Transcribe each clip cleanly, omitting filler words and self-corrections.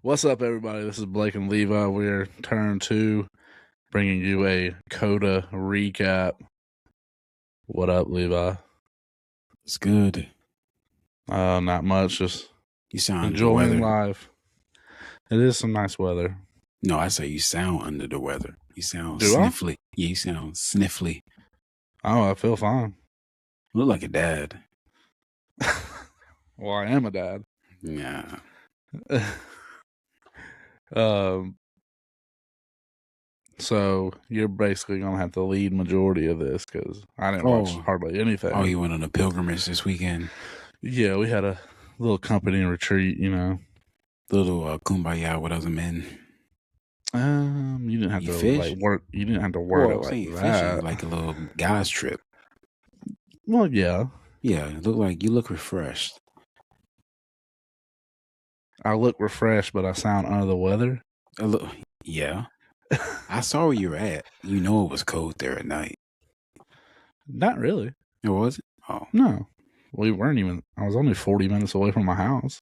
What's up, everybody? This is Blake and Levi. We're turn two, bringing you a COTA recap. What up, Levi? It's good. Not much. Just You sound enjoying under the weather. life. It is some nice weather. No, I say you sound under the weather. You sound Do I? sniffly. Yeah, you sound sniffly. Oh, I feel fine. Look like a dad. Well, I am a dad. Yeah. So you're basically gonna have to lead majority of this because I didn't watch hardly anything. Oh, you went on a pilgrimage this weekend? Yeah, we had a little company retreat. Little kumbaya with other men. You didn't have to fish? like work. You didn't have to work it like that. Fishing, like a little guys trip. Well, yeah. Yeah, it looked like you look refreshed. I look refreshed, but I sound under the weather. Yeah. I saw where you were at. You know it was cold there at night. Not really. It wasn't? Oh. No. We weren't even. I was only 40 minutes away from my house.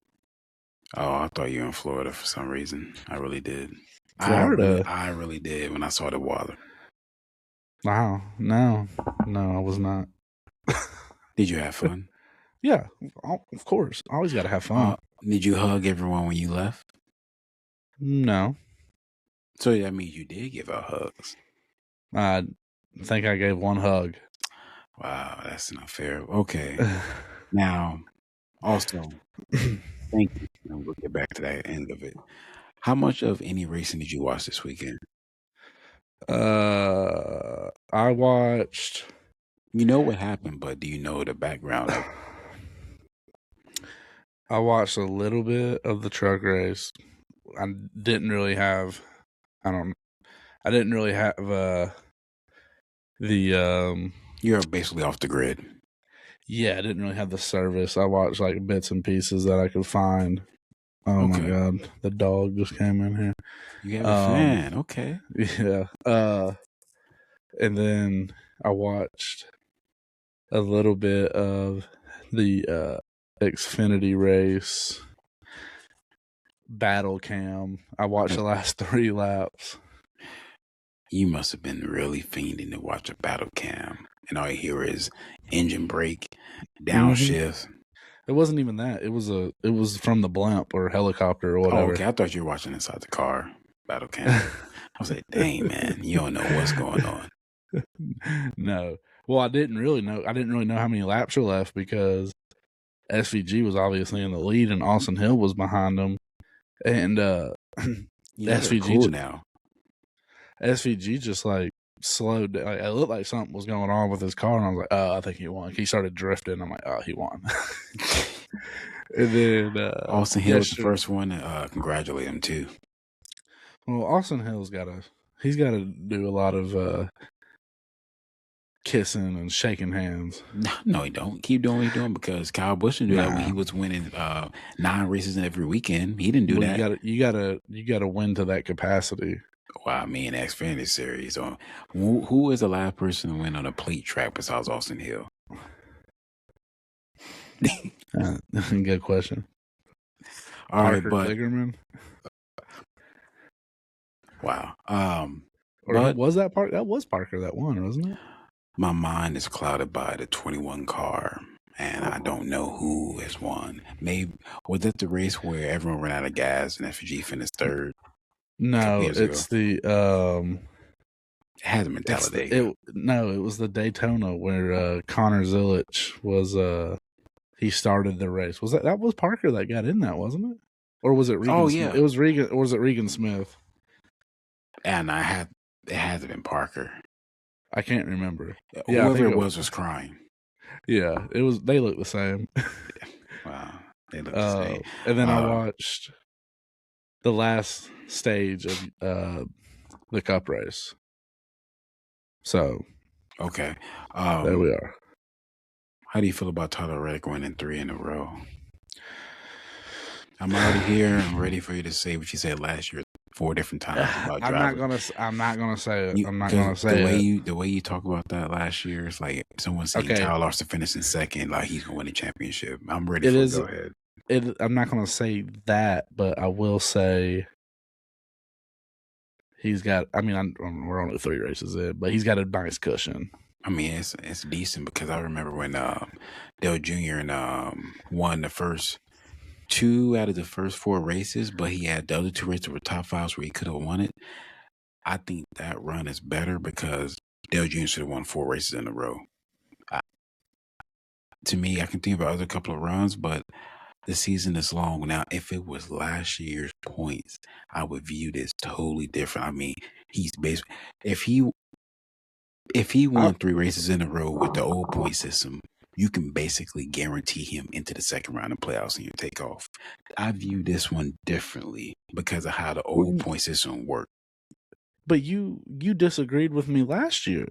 Oh, I thought you were in Florida for some reason. I really did. Florida? I really did when I saw the water. Wow. No, I was not. Did you have fun? Yeah, of course. Always got to have fun. Did you hug everyone when you left? No. So that means you did give out hugs. I think I gave one hug. Wow, that's not fair. Okay. Now, also, thank you. We'll get back to that end of it. How much of any racing did you watch this weekend? I watched. You know what happened, but do you know the background of it? I watched a little bit of the truck race. I didn't really have the You're basically off the grid. Yeah, I didn't really have the service. I watched like bits and pieces that I could find. Oh my god, the dog just came in here. You have a fan, okay. Yeah. And then I watched a little bit of the Xfinity race battle cam. I watched the last 3 laps. You must have been really fiending to watch a battle cam, and all you hear is engine brake, downshift. It wasn't even that. It was from the blimp or helicopter or whatever. Oh, okay. I thought you were watching inside the car battle cam. I was like, dang, man, you don't know what's going on. No. Well, I didn't really know how many laps were left because SVG was obviously in the lead and Austin Hill was behind him. And SVG cool now. SVG just like slowed down. Like, it looked like something was going on with his car, and I was like, "Oh, I think he won." He started drifting. I'm like, "Oh, he won." And then Austin Hill was the first one to congratulate him too. Well, Austin Hill's got to do a lot of kissing and shaking hands. No, he don't. Keep doing what he's doing because Kyle Busch didn't do that when he was winning 9 races every weekend. He didn't do that. You gotta win to that capacity. Wow, me and Xfinity series. Who is the last person to win on a plate track besides Austin Hill? Good question. All Parker right, but Kligerman. Wow. Was that Parker? That was Parker that won, wasn't it? My mind is clouded by the 21 car, and I don't know who has won. Maybe was it the race where everyone ran out of gas and FG finished third? No, it's the it has a mentality. It was the Daytona where Connor Zilic was he started the race. Was that was Parker that got in that, wasn't it? Or was it Regan? Oh, Smith? yeah. It was Regan, or was it Regan Smith? And it had to been Parker. I can't remember. Yeah, whoever it was crying. Yeah, it was. They look the same. Wow, they look the same. And then I watched the last stage of the Cup race. So, okay, there we are. How do you feel about Tyler Reddick winning 3 in a row? I'm already here. I'm ready for you to say what you said last year 4 different times about driving. I'm not gonna say it. I'm not gonna say it. The way you talk about that last year is like someone saying Tyler Larson finished in second, like he's gonna win the championship. I'm ready. Go ahead. I'm not going to say that, but I will say he's got. I mean, we're only 3 races in, but he's got a nice cushion. I mean, it's decent because I remember when Dale Jr. and won the first 2 out of the first 4 races, but he had the other 2 races were top 5s where he could have won it. I think that run is better because Dale Jr. should have won 4 races in a row. To me, I can think of other couple of runs, but the season is long. Now, if it was last year's points, I would view this totally different. I mean, he's basically if he won 3 races in a row with the old point system, you can basically guarantee him into the second round of playoffs and you take off. I view this one differently because of how the old point system worked. But you disagreed with me last year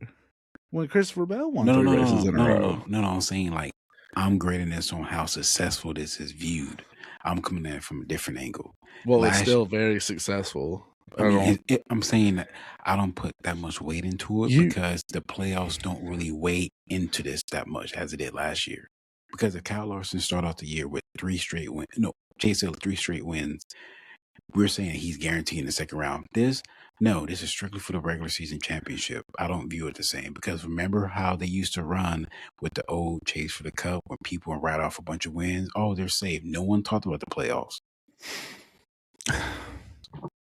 when Christopher Bell won 3 races in a row. No, I'm saying like I'm grading this on how successful this is viewed. I'm coming at it from a different angle. Well, it's still very successful. I'm saying that I don't put that much weight into it because the playoffs don't really weigh into this that much as it did last year. Because if Kyle Larson started off the year with 3 straight wins, Chase Hill 3 straight wins, we're saying he's guaranteed in the second round. This is strictly for the regular season championship. I don't view it the same because remember how they used to run with the old Chase for the Cup when people would write off a bunch of wins? Oh, they're saved. No one talked about the playoffs.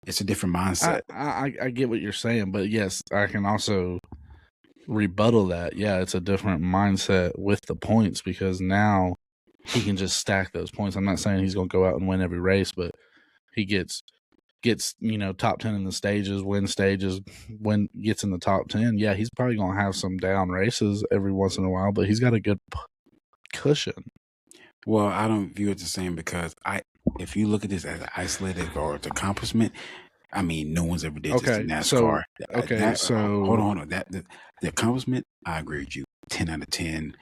It's a different mindset. I get what you're saying, but yes, I can also rebuttal that. Yeah, it's a different mindset with the points because now he can just stack those points. I'm not saying he's going to go out and win every race, but he gets top 10 in the stages, win stages, gets in the top 10. Yeah, he's probably going to have some down races every once in a while, but he's got a good cushion. Well, I don't view it the same because if you look at this as an isolated or an accomplishment, I mean, no one's ever did this in NASCAR. Hold on. The accomplishment, I agree with you. 10 out of 10.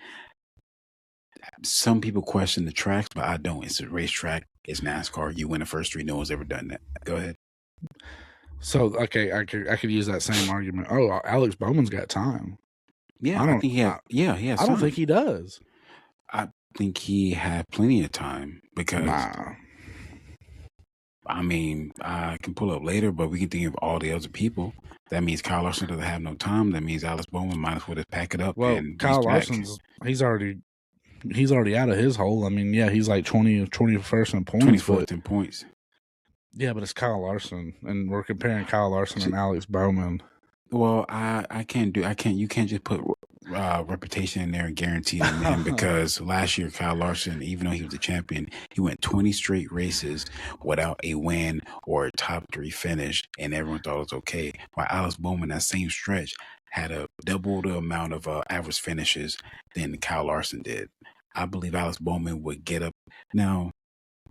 Some people question the tracks, but I don't. It's a racetrack. It's NASCAR. You win the first 3. No one's ever done that. Go ahead. So, okay, I could use that same argument. Oh, Alex Bowman's got time. Yeah, I think he has. Yeah, he has. I don't think he does. I think he had plenty of time because. I mean, I can pull up later, but we can think of all the other people. That means Kyle Larson doesn't have no time. That means Alex Bowman might as well just pack it up. Well, and Kyle Larson's he's already out of his hole. I mean, yeah, he's like 21st in points. 24th in points. Yeah, but it's Kyle Larson, and we're comparing Kyle Larson and Alex Bowman. Well, you can't just put reputation in there and guarantee him in because last year Kyle Larson, even though he was the champion, he went 20 straight races without a win or a top 3 finish, and everyone thought it was okay. While Alex Bowman, that same stretch, had a double the amount of average finishes than Kyle Larson did. I believe Alex Bowman would get up. Now,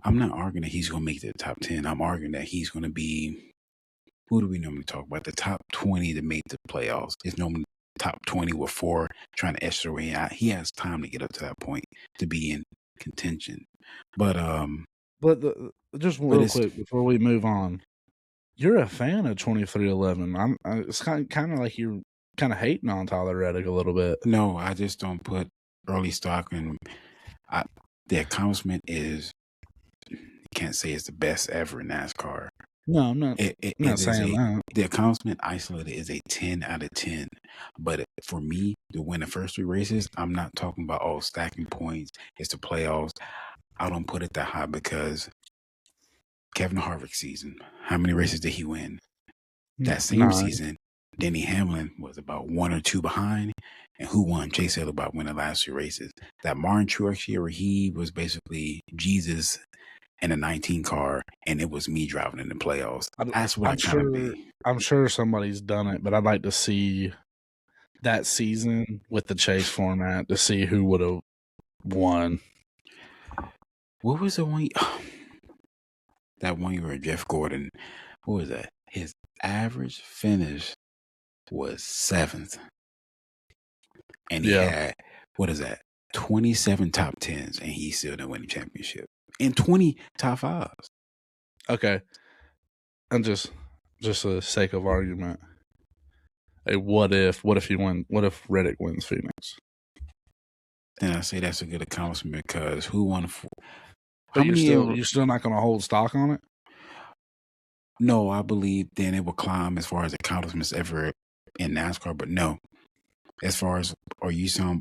I'm not arguing that he's going to make the top 10. I'm arguing that he's going to be. Who do we normally talk about? The top 20 to make the playoffs. It's normally top 20 with 4 trying to extra way out. He has time to get up to that point to be in contention. But just real quick before we move on, you're a fan of 2311. It's kind of like you're kind of hating on Tyler Reddick a little bit. No, I just don't put early stock in. The accomplishment is, you can't say it's the best ever in NASCAR. No, I'm not. I'm not saying that. The accomplishment isolated is a 10 out of 10. But for me, to win the first 3 races, I'm not talking about stacking points. It's the playoffs. I don't put it that high because Kevin Harvick's season, how many races did he win? That same season, Denny Hamlin was about 1 or 2 behind. And who won? Chase Hill about winning the last 2 races. That Martin Truex year where he was basically Jesus in a 19 car, and it was me driving in the playoffs. That's what I kind of be. I'm sure somebody's done it, but I'd like to see that season with the chase format to see who would have won. What was the one? That one year with Jeff Gordon. What was that? His average finish was 7th. And he had, 27 top 10s, and he still didn't win the championship. And 20 top 5s. Okay. And just for the sake of argument, what if Reddick wins Phoenix? Then I say that's a good accomplishment because who won But many? you're still not going to hold stock on it. No, I believe then it will climb as far as accomplishments ever in NASCAR. But no, as far as are you talking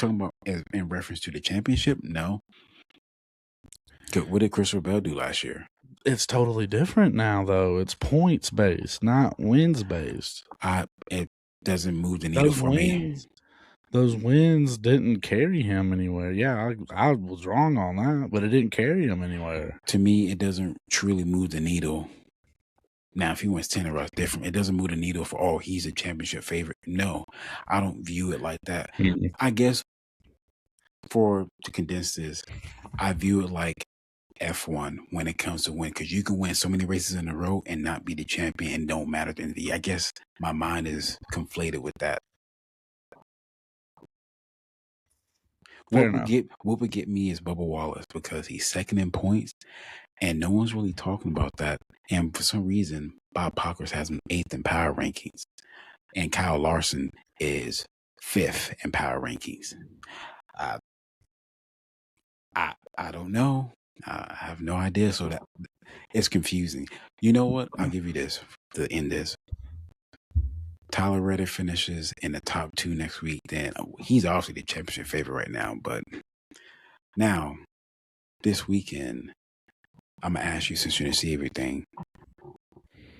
about in reference to the championship? No. What did Christopher Bell do last year? It's totally different now, though. It's points based, not wins based. It doesn't move the needle for me. Those wins didn't carry him anywhere. Yeah, I was wrong on that, but it didn't carry him anywhere. To me, it doesn't truly move the needle. Now, if he wins 10 in a row, different. It doesn't move the needle for, oh, he's a championship favorite. No, I don't view it like that. Mm-hmm. I guess to condense this, I view it like F1 when it comes to win, because you can win so many races in a row and not be the champion and don't matter at the end of the year. I guess my mind is conflated with that. What would get me is Bubba Wallace, because he's second in points and no one's really talking about that. And for some reason, Bob Pockers has him 8th in power rankings, and Kyle Larson is 5th in power rankings. I don't know. I have no idea. So that it's confusing. You know what? I'll give you this to end this. Tyler Reddick finishes in the top 2 next week, then he's obviously the championship favorite right now. But now, this weekend, I'm going to ask you, since you didn't see everything,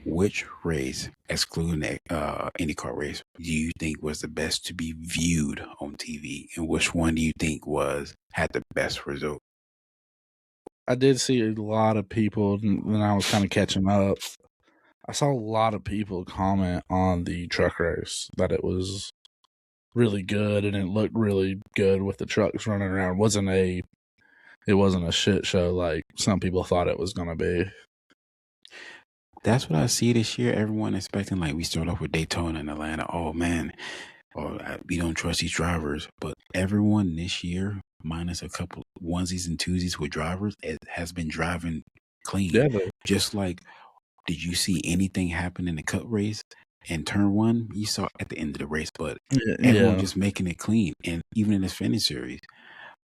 which race, excluding the IndyCar race, do you think was the best to be viewed on TV? And which one do you think had the best result? I did see a lot of people, and I was kind of catching up. I saw a lot of people comment on the truck race that it was really good and it looked really good with the trucks running around. It wasn't a shit show like some people thought it was going to be. That's what I see this year. Everyone expecting, like, we start off with Daytona and Atlanta. Oh man, we don't trust these drivers. But everyone this year, minus a couple onesies and twosies with drivers, has been driving clean. Yeah, just like, did you see anything happen in the Cup race and turn 1? You saw at the end of the race, but everyone just making it clean, and even in this finish series.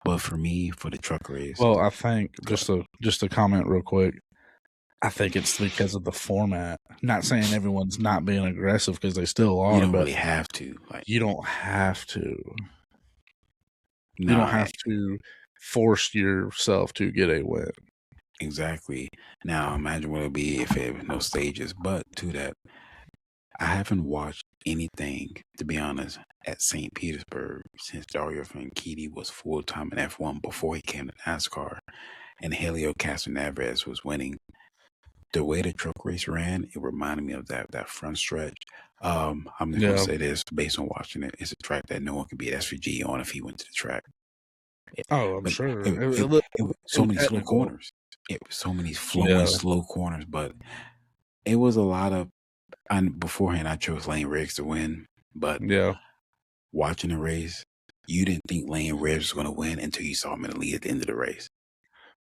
But for me, for the truck race, well, I think just to comment real quick, I think it's because of the format. Not saying everyone's not being aggressive, because they still are. You don't really have to. You don't have to. You don't have to force yourself to get a win. Exactly. Now, imagine what it would be if it was no stages. But to that, I haven't watched anything, to be honest, at St. Petersburg since Dario Franchitti was full-time in F1 before he came to NASCAR, and Helio Castroneves was winning. The way the truck race ran, it reminded me of that front stretch. I'm just going to say this, based on watching it, it's a track that no one could beat SVG on if he went to the track. I'm sure. It was so many slow corners. It was so many flowing slow corners, but it was a lot of. And beforehand, I chose Lane Riggs to win, but watching the race, you didn't think Lane Riggs was going to win until you saw him in the lead at the end of the race.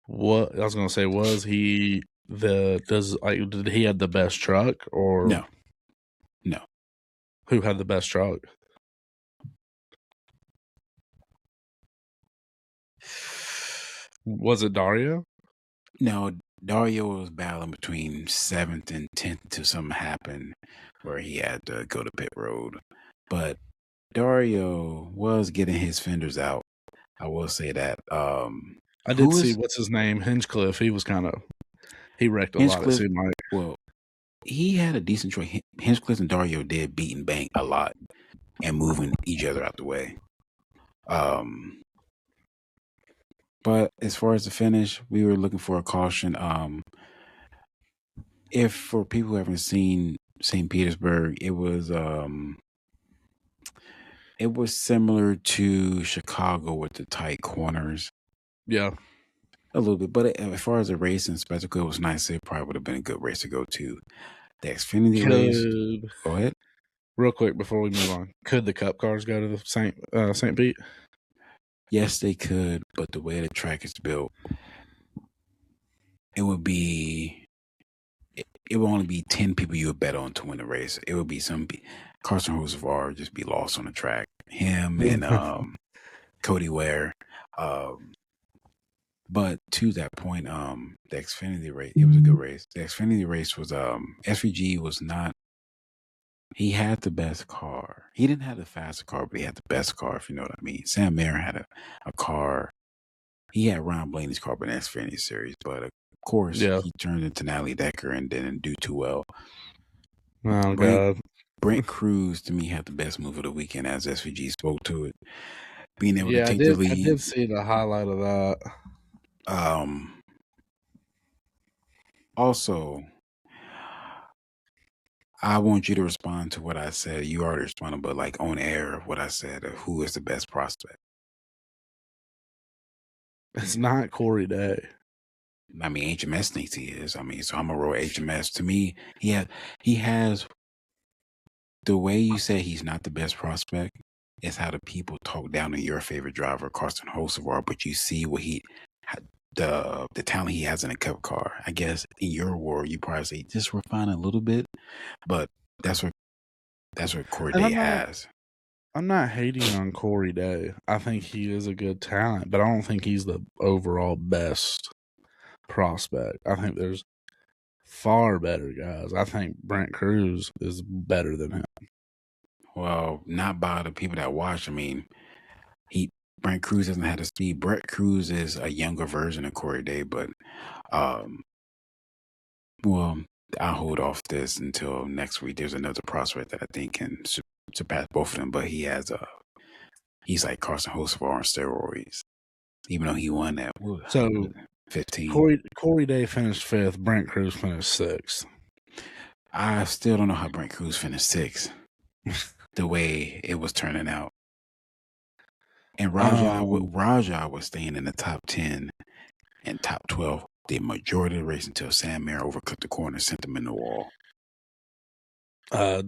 What I was going to say, was he did he have the best truck, or no? Who had the best truck? Was it Dario? No, Dario was battling between 7th and 10th until something happened where he had to go to pit road. But Dario was getting his fenders out. I will say that. I did see, what's his name, Hinchcliffe. He was he wrecked a lot, it seemed like. Well, he had a decent truck. Hinchcliffe and Dario did beat and bang a lot and moving each other out the way. But as far as the finish, we were looking for a caution. If for people who haven't seen St. Petersburg, it was similar to Chicago with the tight corners. Yeah. A little bit. But as far as the race and spectacle, it was nice. It probably would have been a good race to go to. The Xfinity race. Go ahead. Real quick before we move on. Could the Cup cars go to the St. Pete? Yes, they could, but the way the track is built, it would only be 10 people you would bet on to win the race. It would be Carson Hocevar just be lost on the track. Him and Cody Ware. But to that point, the Xfinity race, it was a good race. The Xfinity race was SVG was not. He had the best car. He didn't have the fastest car, but he had the best car, if you know what I mean. Sam Mayer had a car. He had Ron Blaney's car in the Xfinity series, but of course Yeah. he turned into Natalie Decker and didn't do too well. Oh God. Brent Cruz to me had the best move of the weekend as SVG spoke to it. Being able to Yeah, take the I lead. did see the highlight of that. Also, I want you to respond to what I said. You already responded, but like on air, what I said of who is the best prospect. It's not Corey Day. I mean, HMS thinks he is. I mean, so I'm gonna roll HMS. To me, he has the way you say he's not the best prospect is how the people talk down to your favorite driver, Carson Hocevar, but you see what the talent he has in a cup car. I guess in your world, you probably say just refine a little bit, but that's what Corey And Day has. I'm not hating on Corey Day. I think he is a good talent, but I don't think he's the overall best prospect. I think there's far better guys. I think Brent Cruz is better than him. Well, not by the people that watch. I mean, Brent Cruz doesn't have the speed. Brent Cruz is a younger version of Corey Day, but well, I'll hold off this until next week. There's another prospect that I think can surpass both of them, but he's like Carson Hocevar on steroids, even though he won that. So 15. Corey Day finished 5th. Brent Cruz finished 6th. I still don't know how Brent Cruz finished 6th. The way it was turning out. And Raja was staying in the top 10 and top 12 the majority of the race until Sam Mayer overcut the corner, sent him in the wall.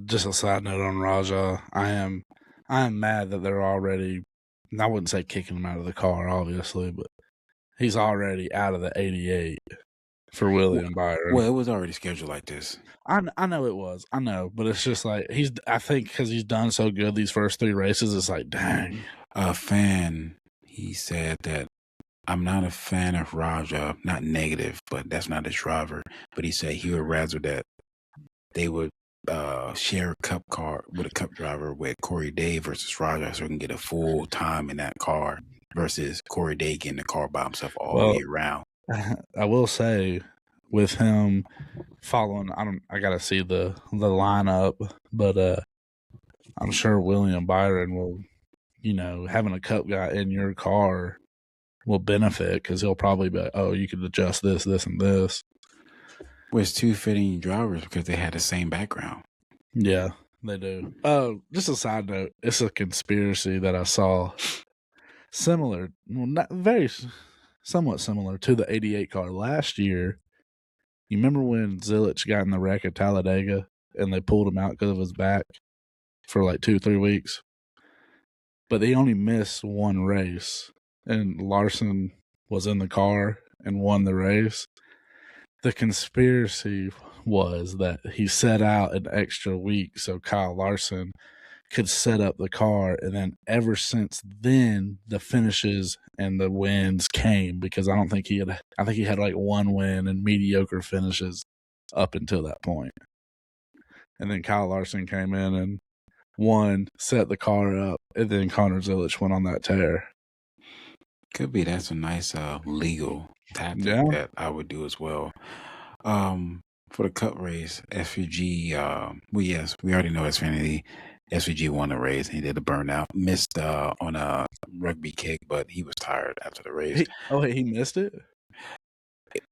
Just a side note on Raja, I am mad that they're already. I wouldn't say kicking him out of the car, obviously, but he's already out of the 88 for William Byron. Well, it was already scheduled like this. I know it was. I know, but it's just like I think because he's done so good these first 3 races, it's like, dang. A fan, he said that I'm not a fan of Raja, not negative, but that's not his driver. But he said he would rather that they would share a cup car with a cup driver with Corey Day versus Raja so he can get a full time in that car versus Corey Day getting the car by himself all year round. I will say with him following, I got to see the lineup, but I'm sure William Byron will, having a cup guy in your car will benefit because he'll probably be like, oh, you could adjust this, this, and this. Well, it's 2 fitting drivers because they had the same background. Yeah, they do. Oh, just a side note. It's a conspiracy that I saw similar, well, not very, somewhat similar to the 88 car last year. You remember when Zilich got in the wreck at Talladega and they pulled him out because of his back for like 2-3 weeks? But they only missed 1 race, and Larson was in the car and won the race. The conspiracy was that he set out an extra week so Kyle Larson could set up the car, and then ever since then the finishes and the wins came because I think he had like 1 win and mediocre finishes up until that point. And then Kyle Larson came in and won, set the car up, and then Connor Zilich went on that tear. Could be. That's a nice legal tactic that I would do as well. For the cup race, SVG, well, yes, we already know Xfinity. SVG won the race. He did a burnout, missed on a rugby kick, but he was tired after the race. He missed it?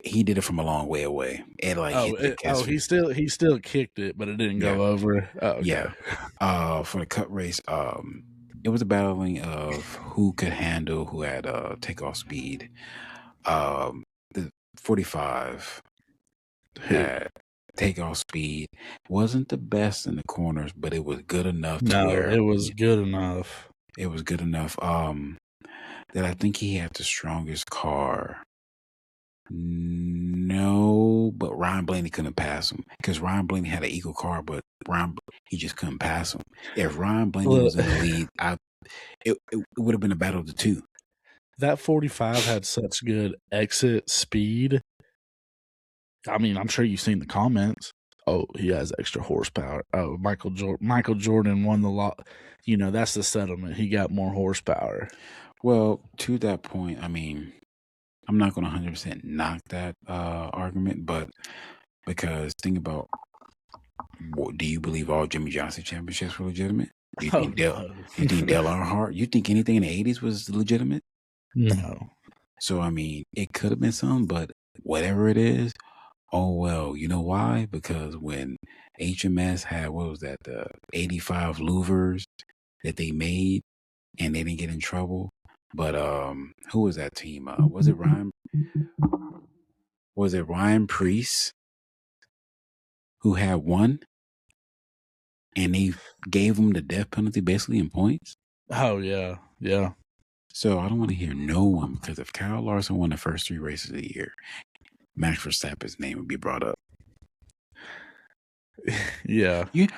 He did it from a long way away. He still kicked it, but it didn't go over. Oh, okay. Yeah. For the cup race, it was a battling of who could handle who had takeoff speed. The 45 had takeoff speed. Wasn't the best in the corners, but it was good enough to where it was good enough. It was good enough. That I think he had the strongest car. No, but Ryan Blaney couldn't pass him because Ryan Blaney had an equal car, but he just couldn't pass him. If Ryan Blaney was in the lead, it would have been a battle of the 2. that 45 had such good exit speed. I mean, I'm sure you've seen the comments. Oh, he has extra horsepower. Oh, Michael Jordan won the lot. You know, that's the settlement. He got more horsepower. Well, to that point, I mean, I'm not going to 100% knock that argument, but because think about, do you believe all Jimmy Johnson championships were legitimate? Do you Oh think Dale? no, You think Dale Earnhardt? You think anything in the '80s was legitimate? no. So I mean, it could have been some, but whatever it is, oh well. You know why? Because when HMS had what was that, the '85 louvers that they made, and they didn't get in trouble. But who was that team? Was it Ryan? Was it Ryan Priest who had one, and they gave him the death penalty basically in points? Oh yeah, yeah. So I don't want to hear no one, because if Kyle Larson won the first 3 races of the year, Max Verstappen's name would be brought up. Yeah. You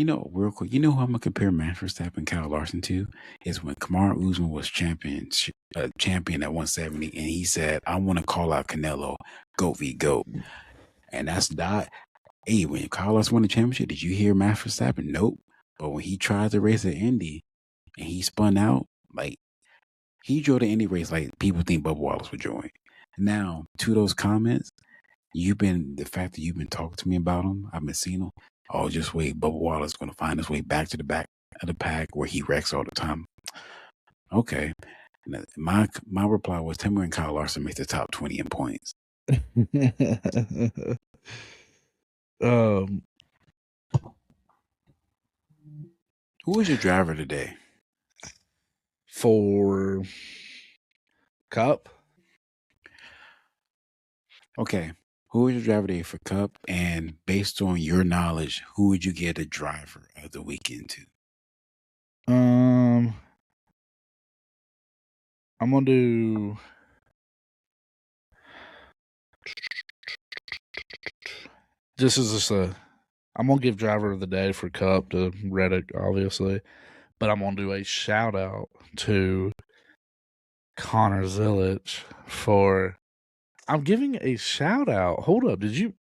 know, real quick, you know who I'm gonna compare Max Verstappen and Kyle Larson to is when Kamaru Usman was champion at 170, and he said, "I want to call out Canelo, GOAT v GOAT," and that's not. Hey, when Kyle Larson won the championship, did you hear Max Verstappen? Nope. But when he tried to race at Indy and he spun out, like he drove the Indy race like people think Bubba Wallace would join. Now, to those comments, the fact that you've been talking to me about him, I've been seeing him. Oh, just wait, Bubba Wallace is going to find his way back to the back of the pack where he wrecks all the time. Okay. And my reply was, tell me when Kyle Larson makes the top 20 in points. Who was your driver today? For Cup? Okay. Who was your driver today for Cup? And based on your knowledge, who would you get a driver of the weekend to? I'm gonna do. This is just I'm gonna give driver of the day for Cup to Reddick, obviously, but I'm gonna do a shout out to Connor Zilic for. I'm giving a shout out. Hold up, did you?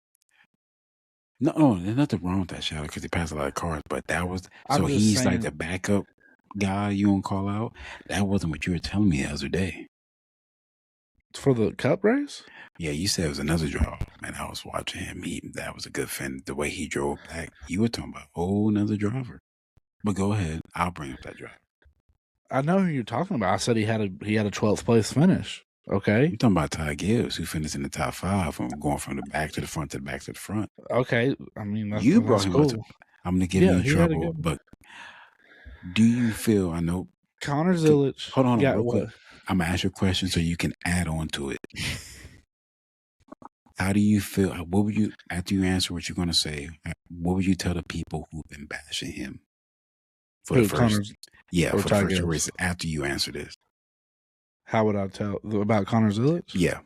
No, there's nothing wrong with that shout out because he passed a lot of cars, but that was he's like the backup guy you won't call out. That wasn't what you were telling me the other day. For the Cup race? Yeah, you said it was another driver, and I was watching him. That was a good fin. The way he drove back, you were talking about another driver. But go ahead, I'll bring up that driver. I know who you're talking about. I said he had a 12th place finish. Okay, you're talking about Ty Gibbs, who finished in the top 5 from going from the back to the front to the back to the front. Okay, I mean you brought him cool. up. I'm gonna give you trouble, but do you feel? I know Connor Zilic. Hold on, real quick. I'm gonna ask you a question so you can add on to it. How do you feel? What would you, after you answer what you're going to say, what would you tell the people who've been bashing him for the first, for the first race? After you answer this, how would I tell about Connor Zilic? Yeah,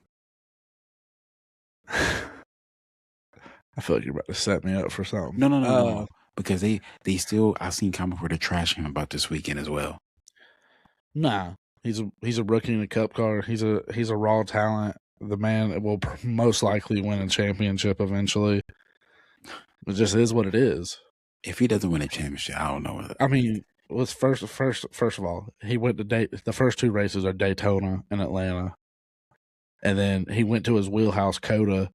I feel like you're about to set me up for something. No. Because they still, I've seen comments where they're trashing him about this weekend as well. Nah, he's a rookie in a Cup car. He's a raw talent. The man will most likely win a championship eventually. It just is what it is. If he doesn't win a championship, I don't know. I mean, let's first of all, he went to the first 2 races are Daytona and Atlanta, and then he went to his wheelhouse COTA.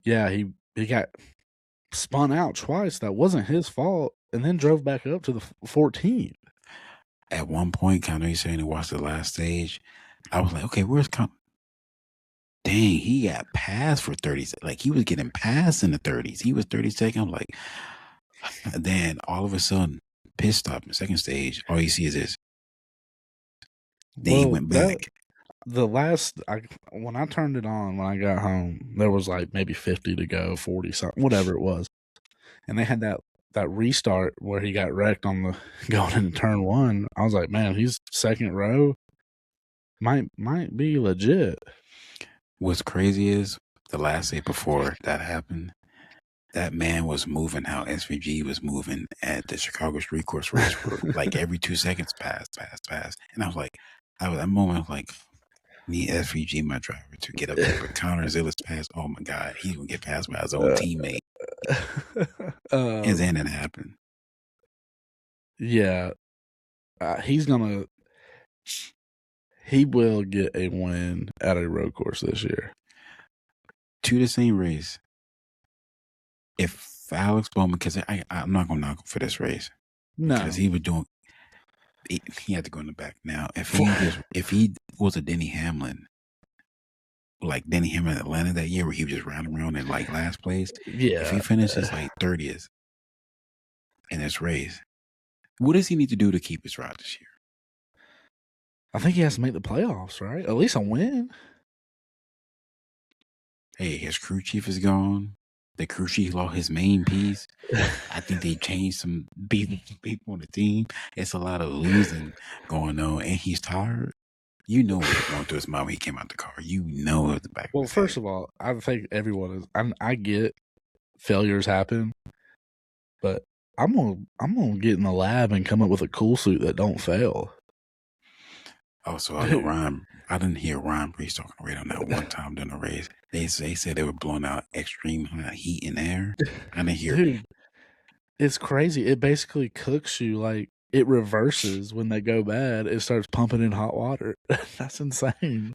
Yeah, he got spun out twice. That wasn't his fault, and then drove back up to the 14th. At one point, I know he's saying he watched the last stage. I was like, okay, where's Dang, he got passed for 30. Like, he was getting passed in the 30s. He was 32nd. I'm like, then all of a sudden, pit stop in the second stage. All you see is this. Then he went back. When I turned it on when I got home, there was like maybe 50 to go, 40 something, whatever it was, and they had that restart where he got wrecked on the going into turn 1. I was like, man, he's second row. Might be legit. What's crazy is the last day before that happened, that man was moving how SVG was moving at the Chicago Street Course race for like every 2 seconds pass. And I was like, I was that moment like need SVG, my driver, to get up there. But Connor Zillis passed. Oh my God, he's gonna get passed by his own teammate. And then it happened. Yeah, he will get a win at a road course this year. To the same race. If Alex Bowman, because I'm not gonna knock him for this race, because he was doing. He had to go in the back. Now, if he was a Denny Hamlin, like Denny Hamlin in Atlanta that year, where he was just rounding around in like last place, if he finishes like 30th in this race, what does he need to do to keep his ride this year? I think he has to make the playoffs, right? At least a win. Hey, his crew chief is gone. The crew chief lost his main piece. I think they changed some people on the team. It's a lot of losing going on, and he's tired. You know what was going through his mind when he came out the car. You know at the back. Well, first of all, I think everyone is. I get failures happen, but I'm gonna get in the lab and come up with a cool suit that don't fail. Also, I know Ryan. I didn't hear Ryan Brees talking on radio that one time during the race. They said they were blowing out extreme hot heat and air. I didn't hear. Dude, it's crazy. It basically cooks you. Like it reverses when they go bad. It starts pumping in hot water. That's insane.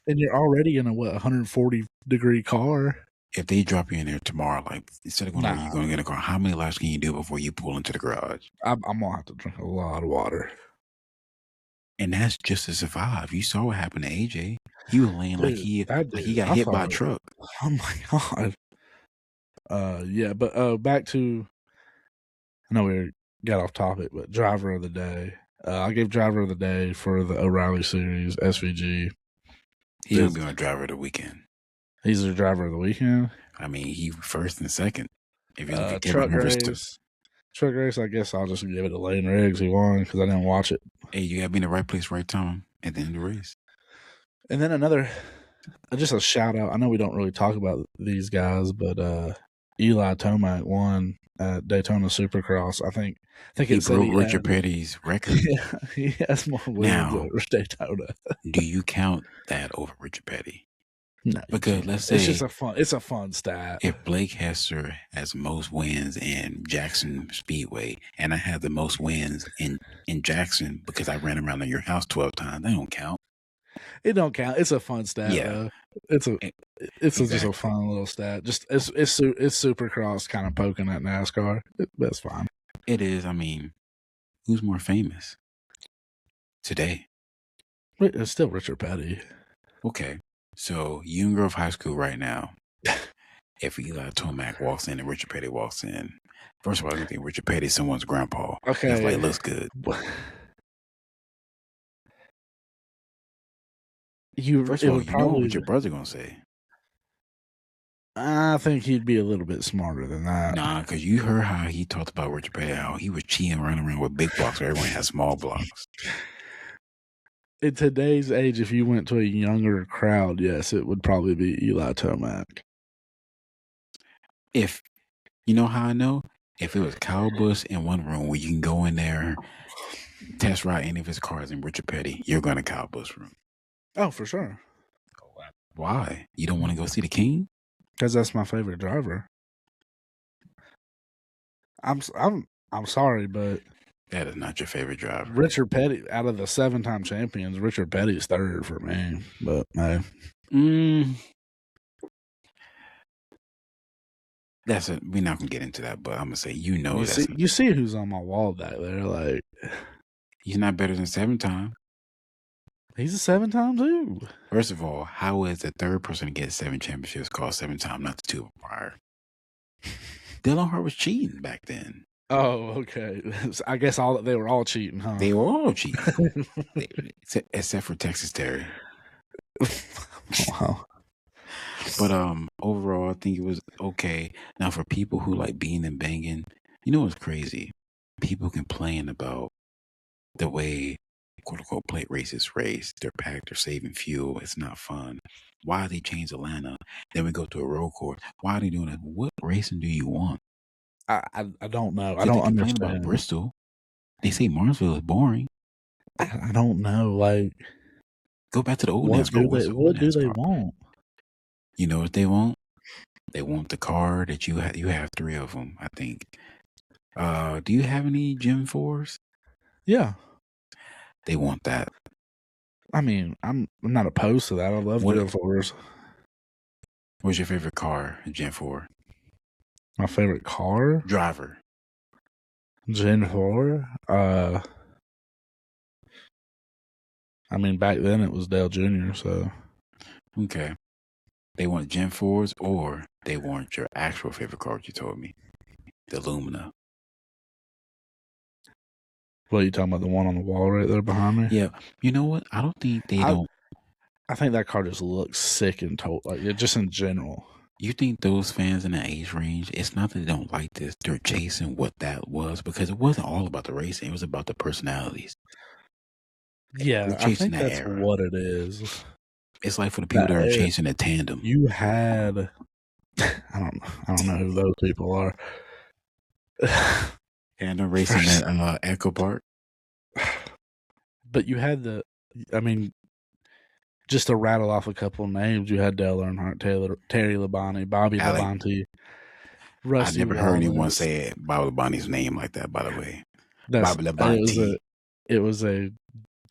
And you're already in a 140 degree car. If they drop you in there tomorrow, like instead of going, you're going to get a car. How many laps can you do before you pull into the garage? I'm gonna have to drink a lot of water. And that's just to survive. You saw what happened to AJ. He was laying like he got hit by a truck. Oh my God. Yeah, but back to, I know we got off topic, but driver of the day. I gave driver of the day for the O'Reilly Series, SVG. He's going to be on driver of the weekend. He's the driver of the weekend? I mean, he first and second. If you look at truck race, I guess I'll just give it to Lane Riggs. He won because I didn't watch it. Hey, you got to be in the right place, right time at the end of the race. And then just a shout out. I know we don't really talk about these guys, but Eli Tomac won at Daytona Supercross. I think he broke Richard Petty's record. Yeah, he has more wins at Daytona. Do you count that over Richard Petty? No, because let's say it's a fun stat. If Blake Hester has most wins in Jackson Speedway, and I have the most wins in Jackson because I ran around in your house 12 times, that don't count. It don't count. It's a fun stat. Yeah, it's just a fun little stat. Just it's Supercross kind of poking at NASCAR. That's fine. It is. I mean, who's more famous today? It's still Richard Petty. Okay. So, young girl of high school right now, if Eli Tomac walks in and Richard Petty walks in, first of all, I don't think Richard Petty is someone's grandpa. Okay. It's like, looks good. First of all, you know what your brother going to say. I think he'd be a little bit smarter than that. Nah, because you heard how he talked about Richard Petty, how he was cheating, running around with big blocks where everyone has small blocks. In today's age, if you went to a younger crowd, yes, it would probably be Eli Tomac. If you know how I know, if it was Kyle Busch in one room where you can go in there, test ride any of his cars and Richard Petty, you're going to Kyle Busch room. Oh, for sure. Why? You don't want to go see the King? Because that's my favorite driver. I'm sorry, but that is not your favorite driver. Richard Petty, out of the 7-time champions, Richard Petty's third for me. But no. We're not gonna get into that, but I'm gonna say you see who's on my wall back there. Like, he's not better than 7-time. He's a 7-time too. First of all, how is the third person to get 7 championships called 7-time, not the 2 prior? Dylan Hart was cheating back then. Oh, okay. I guess they were all cheating, huh? They were all cheating, except for Texas Terry. Wow. But overall, I think it was okay. Now, for people who like being and banging, you know what's crazy? People complain about the way quote-unquote plate races race. They're packed, they're saving fuel. It's not fun. Why they change Atlanta? Then we go to a road course. Why are they doing that? What racing do you want? I don't know. I don't understand about Bristol. They say Martinsville is boring. I don't know. Like, Go back to the old what NASCAR. do they? What's the old What do they NASCAR? want? You know what they want? They want the car that you have. You have 3 of them, I think. Do you have any Gen 4s? Yeah. They want that. I mean, I'm not opposed to that. I love What? Gen 4s. What's your favorite car, Gen 4? My favorite car, Driver. Gen 4. I mean, back then it was Dale Jr. So Okay. They want Gen 4s or they want your actual favorite car, you told me. The Lumina. what are you talking about? The one on the wall right there behind me? Yeah. You know what? I don't think they don't. I think that car just looks sick and like just in general. You think those fans in the age range, it's not that they don't like this. They're chasing what that was because it wasn't all about the racing. It was about the personalities. Yeah, They're I chasing think that that's era. what it is. It's like for the people that are chasing a tandem. You had, I don't know who those people are. Tandem racing at Echo Park. But you had I mean, just to rattle off a couple names, you had Dale Earnhardt, Terry Labonte, Bobby Labonte, Rusty I never Wallace. heard anyone say Bobby Labonte's name like that, by the way. Bobby Labonte.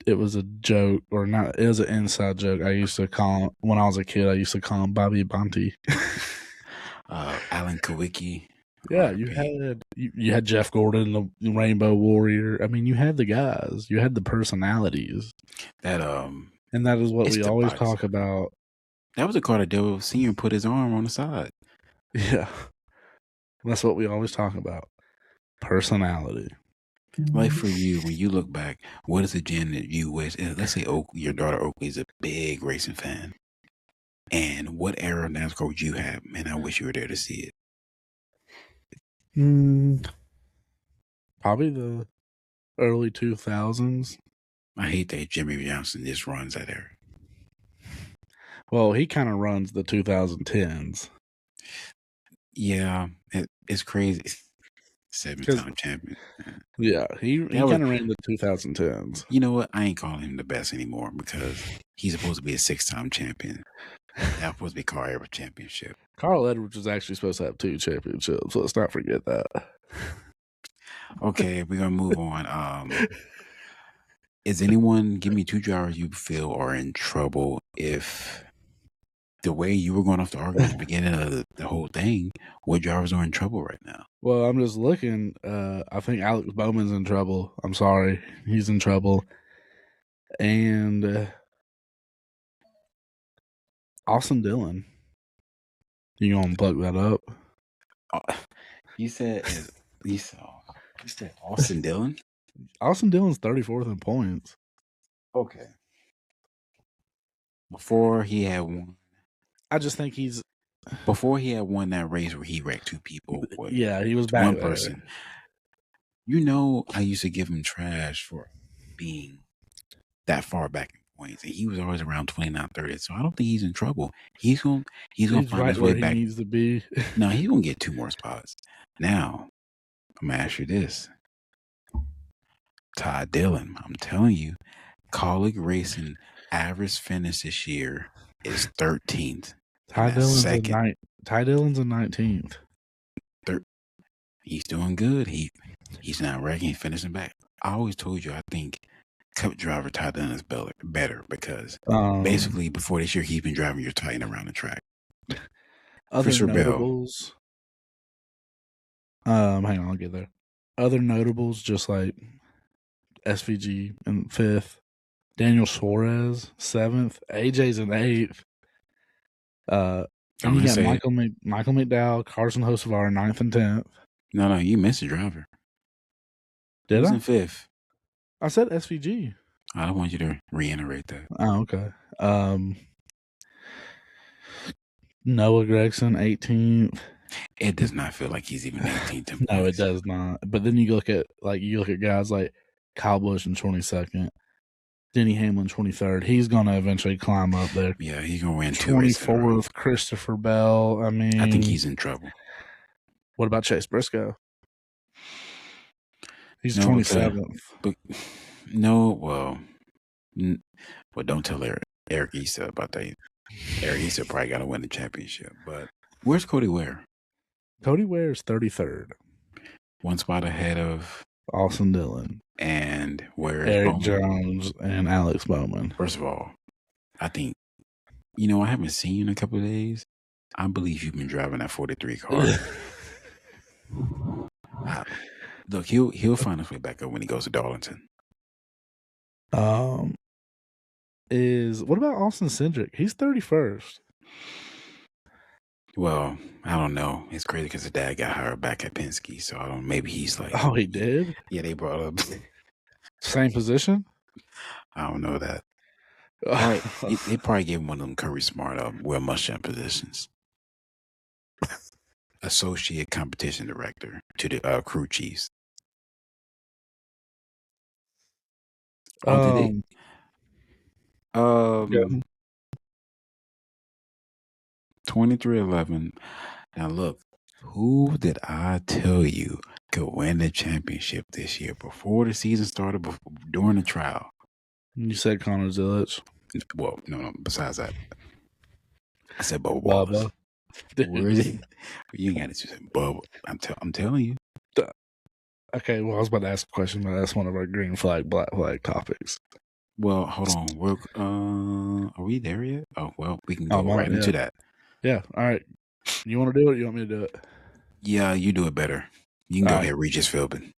It was a joke, or not. It was an inside joke. I used to call him, when I was a kid. I used to call him Bobby Bonte. Alan Kawicki. Yeah, you had Jeff Gordon, the Rainbow Warrior. I mean, you had the guys, you had the personalities. And that is what we always talk about. That was a car that Dale Sr. put his arm on the side. Yeah, that's what we always talk about. Personality. Like for you, when you look back, what is the gen that you wish? Let's say your daughter Oakley is a big racing fan, and what era of NASCAR would you have? Man, I wish you were there to see it. Probably the early 2000s. I hate that Jimmy Johnson just runs that era. Well, he kind of runs the 2010s. Yeah, it's crazy. 7-time champion. Yeah, he kind of ran the 2010s. You know what? I ain't calling him the best anymore because he's supposed to be a 6-time champion. That's supposed to be Carl Edwards championship. Carl Edwards was actually supposed to have 2 championships. Let's not forget that. Okay, we're gonna move on. Is anyone, give me 2 drivers you feel are in trouble if the way you were going off the argument at the beginning of the whole thing, what drivers are in trouble right now? Well, I'm just looking. I think Alex Bowman's in trouble. I'm sorry. He's in trouble. And Austin Dillon. You gonna plug that up? You said Austin Dillon? Austin Dillon's 34th in points. Okay. Before he had won. I just think before he had won that race where he wrecked 2 people. Yeah, he was back one there. person. You know, I used to give him trash for being that far back in points, and he was always around 29, 30. So I don't think he's in trouble. He's gonna find right his way back. He needs to be. No, he's gonna get 2 more spots. Now, I'm gonna ask you this. Todd Dillon, I'm telling you, Colleague Racing average finish this year is 13th. Ty Dillon's in 19th. He's doing good. He's not wrecking, finishing back. I always told you I think Cup driver Ty Dillon is better because basically before this year he's been driving your Titan around the track. Other notables. Hang on, I'll get there. Other notables, just like SVG in 5th, Daniel Suarez 7th, AJ's in 8th. And you got Michael McDowell, Carson Hocevar 9th and 10th. No, you missed a driver. Did I? In 5th. I said SVG. I don't want you to reiterate that. Oh, okay. Noah Gregson 18th. It does not feel like he's even 18th. No, it does not. But then you look at guys like Kyle Busch in 22nd, Denny Hamlin 23rd. He's gonna eventually climb up there. Yeah, he's gonna win 24th. Christopher Bell. I mean, I think he's in trouble. What about Chase Briscoe? He's 27th. But No, well, don't tell Eric Issa about that. Eric Issa probably got to win the championship. But where's Cody Ware? Cody Ware is 33rd. One spot ahead of Austin Dillon. And where is Eric Bowman? Jones and Alex Bowman. First of all, I think, I haven't seen you in a couple of days. I believe you've been driving that 43 car. Look, he'll find his way back up when he goes to Darlington. What about Austin Cindric? He's 31st. Well, I don't know. It's crazy because his dad got hired back at Penske, so I don't. Maybe he's like, oh, he did. Yeah, they brought up same position. I don't know that. Right, they probably gave him one of them Curry Smart Will Muschamp positions. Associate competition director to the crew chiefs. Oh, did they? 23-11. Now look, who did I tell you could win the championship this year before the season started? During the trial, you said Connor Zilic. Well, no. Besides that, I said Bubba Wallace. Where is he? You ain't got to say Bubba. I'm telling you. Okay, well, I was about to ask a question, but that's one of our green flag, black flag topics. Well, hold on. Are we there yet? Oh, well, we can go right into that. Yeah. All right. You want to do it? Or you want me to do it? Yeah, you do it better. You can go ahead, Regis Philbin.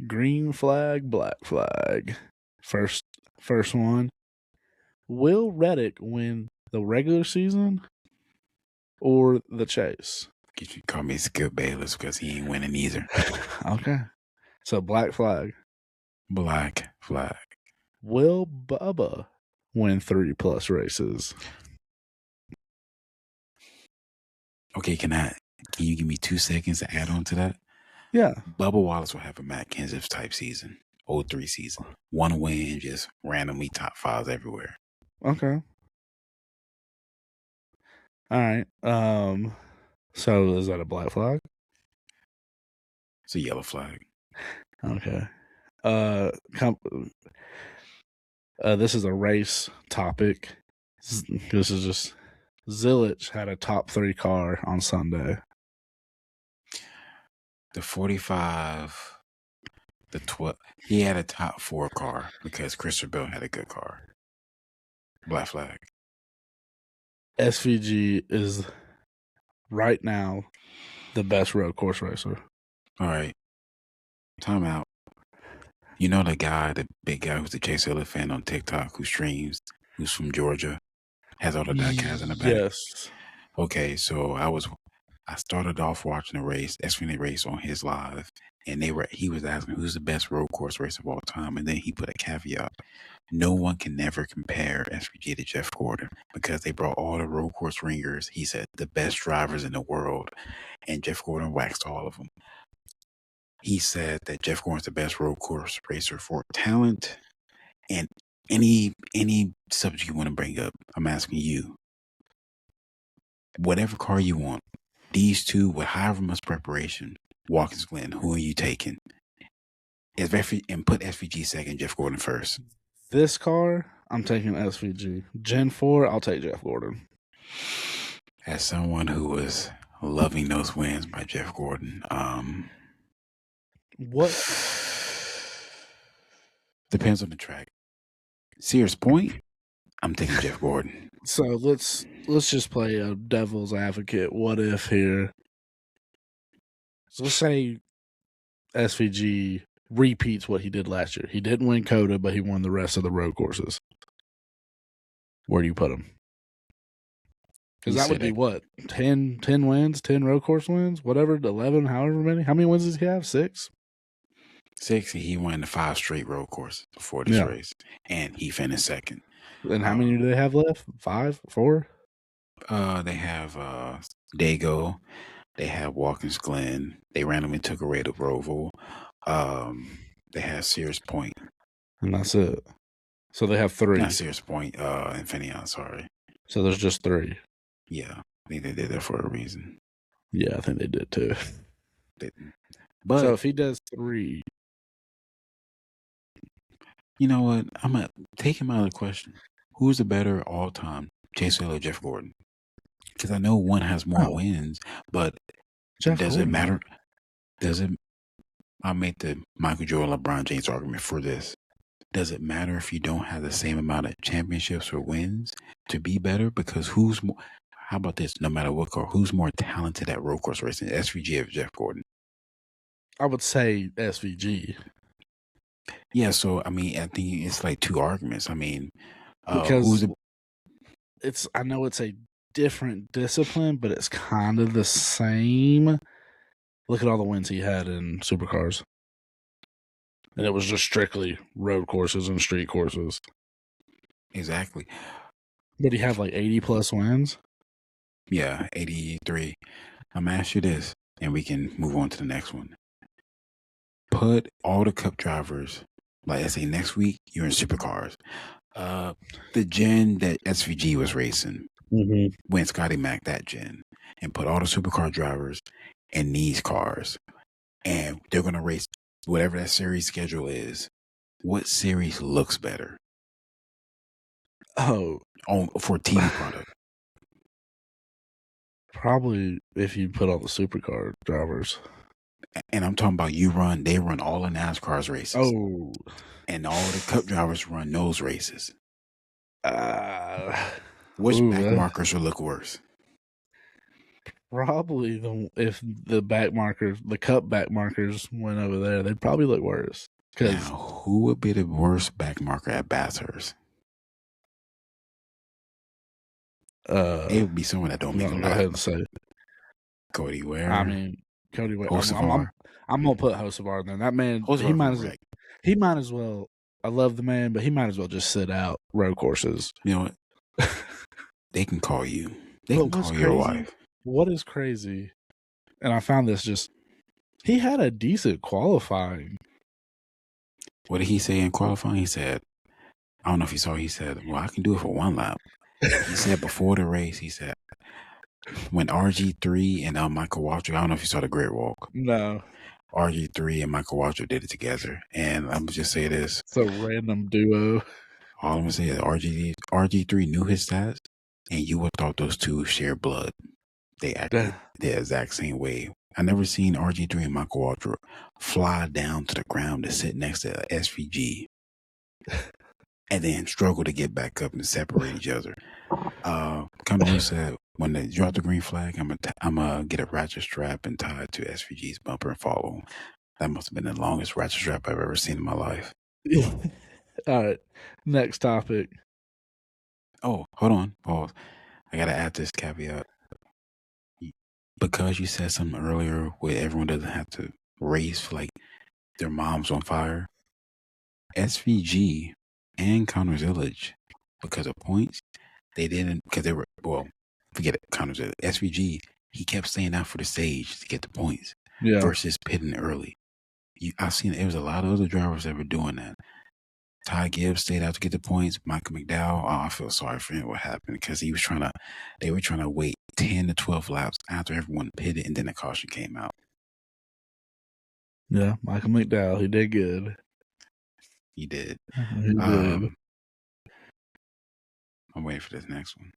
Green flag, black flag. First one. Will Reddick win the regular season or the chase? You call me Skip Bayless because he ain't winning either. Okay. So black flag. Black flag. Will Bubba win 3+ races? Okay, can you give me 2 seconds to add on to that? Yeah. Bubba Wallace will have a Matt Kenseth type season, 03 season. One win, just randomly top fives everywhere. Okay. All right. So is that a black flag? It's a yellow flag. Okay. This is a race topic. This is just Zilic had a top 3 car on Sunday. The 45, the 12. He had a top 4 car because Christopher Bell had a good car. Black flag. SVG is right now the best road course racer. All right. Time out. You know the big guy who's the Chase Elliott fan on TikTok who streams, who's from Georgia, has all the diecast in the back? Yes. Okay, so I started off watching the race, Xfinity race on his live, and he was asking who's the best road course racer of all time, and then he put a caveat. No one can never compare SVG to Jeff Gordon because they brought all the road course ringers. He said the best drivers in the world, and Jeff Gordon waxed all of them. He said that Jeff Gordon's the best road course racer for talent and any subject you want to bring up. I'm asking you. Whatever car you want, these two with however much preparation, Watkins Glen, who are you taking? And put SVG second, Jeff Gordon first. This car, I'm taking SVG. Gen 4, I'll take Jeff Gordon. As someone who was loving those wins by Jeff Gordon, what depends on the track. Sears Point, I'm taking Jeff Gordon. So let's just play a devil's advocate. What if here? So let's say SVG repeats what he did last year. He didn't win COTA, but he won the rest of the road courses. Where do you put him? Because that would be what? 10 wins, 10 road course wins, whatever, 11, however many. How many wins does he have? 6? 6. He won the 5 straight road courses before this race, and he finished second. And how many do they have left? 5, 4? They have Dago. They have Watkins Glen. They randomly took away the Roval. They have Sears Point. And that's it. So they have 3. Not Sears Point, Infineon, sorry. So there's just 3. Yeah. I think they did that for a reason. Yeah, I think they did too. But so if he does 3. You know what? I'm gonna take him out of the question. Who's the better all time, Chase Taylor or Jeff Gordon? Because I know one has more Oh, wins, but Jeff does it Gordon, matter? man. Does it? I'll make the Michael Jordan, LeBron James argument for this. Does it matter if you don't have the same amount of championships or wins to be better? Because who's more? How about this? No matter what car, who's more talented at road course racing, SVG or Jeff Gordon? I would say SVG Yeah, so I mean, I think it's like two arguments. I mean, who's because the I know it's a different discipline, but it's kind of the same. Look at all the wins he had in supercars. And it was just strictly road courses and street courses. exactly? Did he have like 80 plus wins? Yeah, 83. I'm gonna ask you this, and we can move on to the next one. Put all the cup drivers, like I say, next week you're in supercars. The gen that SVG was racing, when Scotty Mac that gen, and put all the supercar drivers in these cars, and they're gonna race whatever that series schedule is. What series looks better Oh, for TV product? probably if you put all the supercar drivers. And I'm talking about they run all the NASCAR's races. Oh, And all the cup drivers run those races. Which ooh, back markers will look worse? probably if the back markers, the cup back markers went over there, they'd probably look worse. Now, who would be the worst back marker at Bathurst? It would be someone that don't make a go lot. ahead and say it. Cody Ware. I mean, Cody Ware. Hocevar. I'm gonna put Hocevar in there. That man, Hocevar he might as well. I love the man, but he might as well just sit out road courses. You know what? They can call you. They can call your wife. What is crazy? And I found this he had a decent qualifying. What did he say in qualifying? He said, I don't know if you saw, he said, well, I can do it for one lap. He said before the race, he said, when RG3 and Michael Waltrip, I don't know if you saw the grid walk. No. RG3 and Michael Waltrip did it together. And I'm just say this. It's a random duo. All I'm going to say is RG3 knew his stats, and you would thought those two share blood. They acted the exact same way. I never seen RG3 and Michael Waltrip fly down to the ground to sit next to SVG and then struggle to get back up and separate each other. Condor said, when they drop the green flag, I'm gonna get a ratchet strap and tie it to SVG's bumper and follow. That must have been the longest ratchet strap I've ever seen in my life. All right, next topic. Oh, hold on, pause. I gotta add this caveat. Because you said something earlier where everyone doesn't have to race for like their mom's on fire. SVG and Connor's Village, because of points, they didn't, because they were, well, forget it, Connor's Village. SVG, he kept staying out for the stage to get the points versus pitting early. I've seen there was a lot of other drivers that were doing that. Ty Gibbs stayed out to get the points. Michael McDowell, I feel sorry for him what happened because they were trying to wait 10 to 12 laps after everyone pitted and then the caution came out. Yeah, Michael McDowell, he did good. He did. He did. I'm waiting for this next one.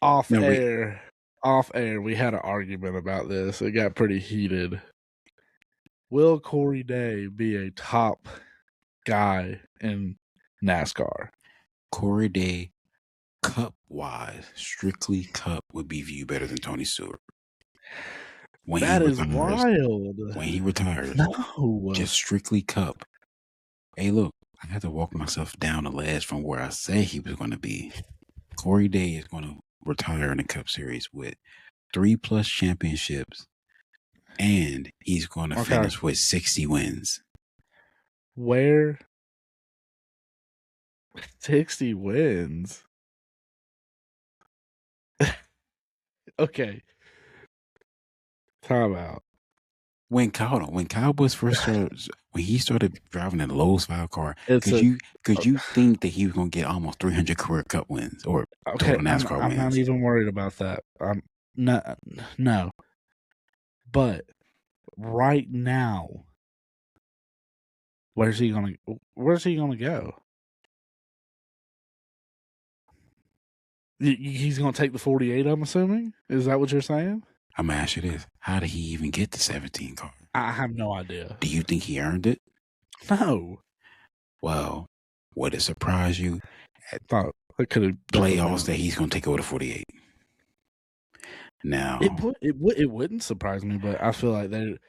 Off air, we had an argument about this. It got pretty heated. Will Corey Day be a top guy in NASCAR? Corey Day, cup-wise, strictly cup, would be viewed better than Tony Stewart. That is wild. When he retires, just strictly cup. Hey, look, I had to walk myself down the ledge from where I say he was going to be. Corey Day is going to retire in the Cup Series with 3+ championships, and he's going to finish with 60 wins. Where? 60 wins? Okay. Time out. When Kyle was first started, when he started driving the Lowe's file car, could you think that he was going to get almost 300 career Cup wins or total NASCAR wins? I'm not even worried about that. No. But right now, Where's he gonna go? He's gonna take the 48. I'm assuming. Is that what you're saying? I'm gonna ask you this: how did he even get the 17 car? I have no idea. Do you think he earned it? No. Well, would it surprise you at Thought it could have playoffs that he's gonna take over the 48? Now, it wouldn't surprise me, but I feel like they're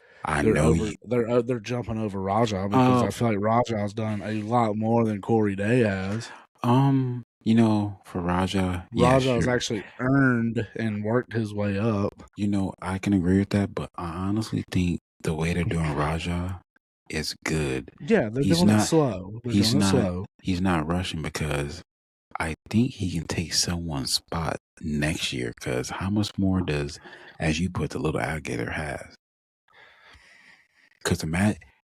jumping over Rajah because I feel like Rajah's done a lot more than Corey Day has. For Rajah has actually earned and worked his way up. I can agree with that, but I honestly think the way they're doing Rajah is good. Yeah, they're doing it slow. He's not rushing because I think he can take someone's spot next year. Because how much more does, as you put, the little alligator has? Because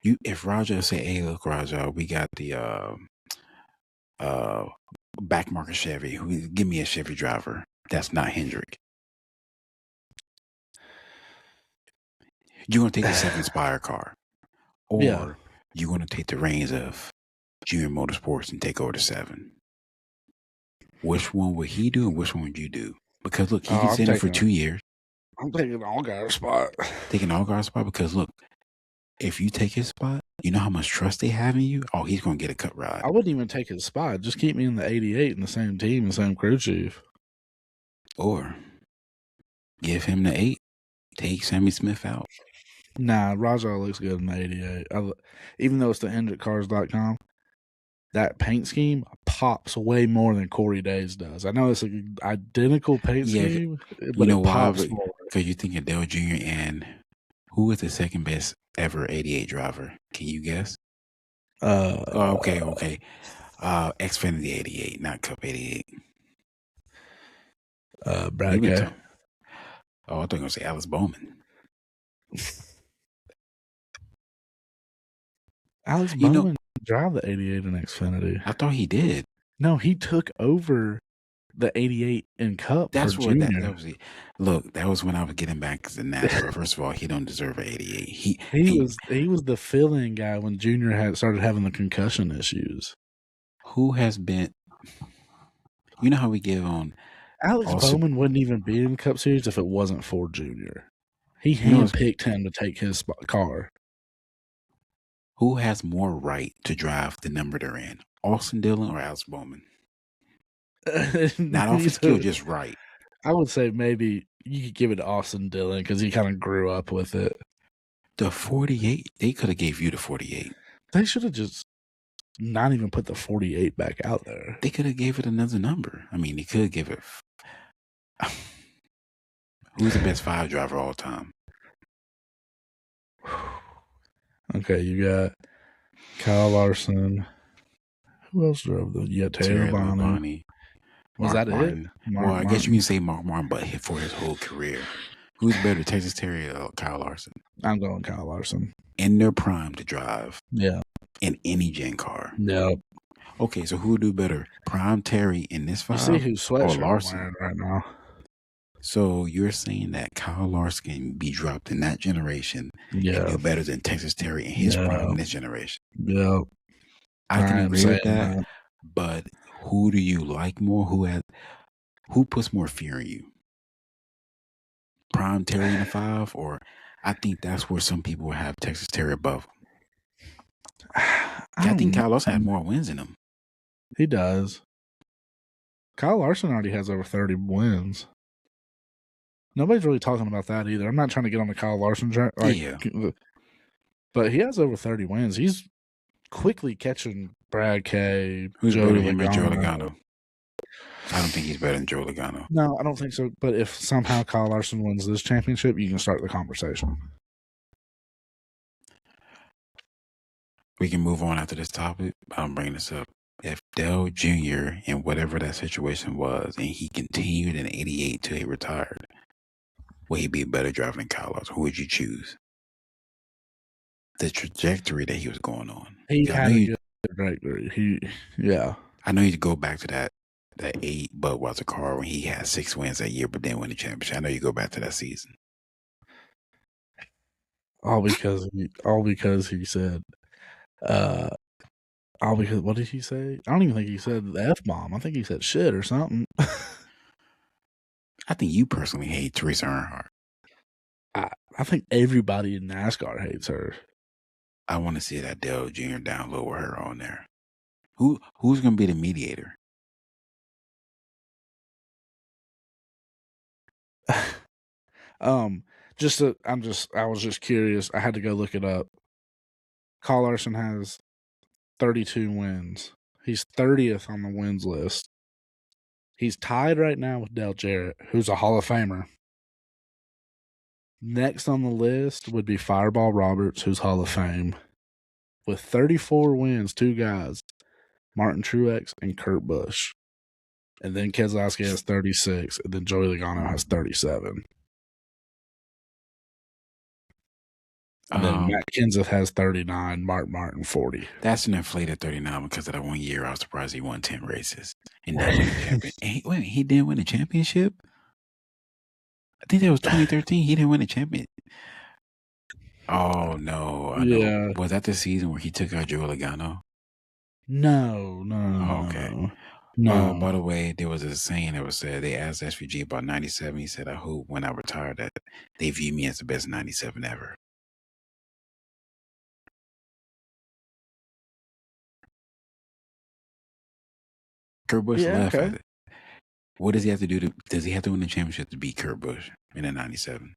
if Rajah say, "Hey, look, Rajah, we got the back market Chevy. Give me a Chevy driver that's not Hendrick." You're gonna take the 7 Spire car, or you're gonna take the reins of Junior Motorsports and take over the 7. Which one would he do, and which one would you do? Because look, he can sit there for 2 years. I'm taking Allgaier's spot. Taking Allgaier's spot because look, if you take his spot, you know how much trust they have in you. Oh, he's gonna get a cut ride. I wouldn't even take his spot. Just keep me in the 88 in the same team, the same crew chief. Or give him the 8. Take Sammy Smith out. Nah, Rajah looks good in the 88. Even though it's the HendrickCars.com, that paint scheme pops way more than Corey Day's does. I know it's an identical paint scheme, but it pops more. Because you think of Dale Jr. and who is the second best ever 88 driver? Can you guess? Okay. Xfinity 88, not Cup 88. Brad K. Oh, I thought you were going to say Alice Bowman. Alex Bowman drive the 88 in Xfinity. I thought he did. No, he took over the 88 in Cup. That's what that was. Look, that was when I was getting back to NASCAR. First of all, he don't deserve an 88. He was the fill-in guy when Junior had started having the concussion issues. Who has been? You know how we give on Alex Bowman wouldn't even be in Cup Series if it wasn't for Junior. He handpicked him to take his car. Who has more right to drive the number they're in, Austin Dillon or Alex Bowman? Not off his skill, just right. I would say maybe you could give it to Austin Dillon because he kind of grew up with it. The 48, they could have gave you the 48. They should have just not even put the 48 back out there. They could have gave it another number. I mean, they could give it. Who's the best 5 driver all time? Okay, you got Kyle Larson. Who else drove the? Yeah, Taylor Labonte. Was that Martin. it? I guess you can say Mark Martin, but for his whole career. Who's better, Texas Terry or Kyle Larson? I'm going Kyle Larson. In their prime to drive. Yeah. In any gen car. Yep. Okay, so who would do better? Prime Terry in this 5 you see who's sweatshirt Larson right now? So you're saying that Kyle Larson can be dropped in that generation and do better than Texas Terry in his prime in this generation? Yeah. I can agree with that. But who do you like more? Who puts more fear in you? Prime Terry in the 5, or I think that's where some people have Texas Terry above him. I think Kyle Larson had more wins in him. He does. Kyle Larson already has over 30 wins. Nobody's really talking about that either. I'm not trying to get on the Kyle Larson track. But he has over 30 wins. He's quickly catching Brad K. Who's better than Joe Logano? I don't think he's better than Joe Logano. No, I don't think so. But if somehow Kyle Larson wins this championship, you can start the conversation. We can move on after this topic. I'm bringing this up. If Dale Jr. in whatever that situation was, and he continued in 88 till he retired, would he be a better driver than Kyle Larson? Who would you choose? The trajectory that he was going on. He had a good trajectory. I know you'd go back to that 8 Budweiser car when he had 6 wins that year, but then win the championship. I know you go back to that season. All because he said, Uh, all because what did he say? I don't even think he said the F bomb. I think he said shit or something. I think you personally hate Teresa Earnhardt. I think everybody in NASCAR hates her. I want to see that Dale Jr. down low with her on there. Who's going to be the mediator? I was just curious. I had to go look it up. Kyle Larson has 32 wins. He's 30th on the wins list. He's tied right now with Dale Jarrett, who's a Hall of Famer. Next on the list would be Fireball Roberts, who's Hall of Fame. With 34 wins, two guys, Martin Truex and Kurt Busch. And then Keselowski has 36, and then Joey Logano has 37. And then Matt Kenseth has 39, Mark Martin 40. That's an inflated 39 because of that 1 year. I was surprised he won 10 races and didn't win the championship. He didn't win the championship? I think that was 2013. He didn't win the championship. Oh, no. I know. Was that the season where he took out Joey Logano? No. Okay. No. By the way, there was a saying that was said, they asked SVG about 97. He said, I hope when I retire that they view me as the best 97 ever. Kurt Busch left. Okay. What does he have to do? Does he have to win the championship to beat Kurt Busch in the 97?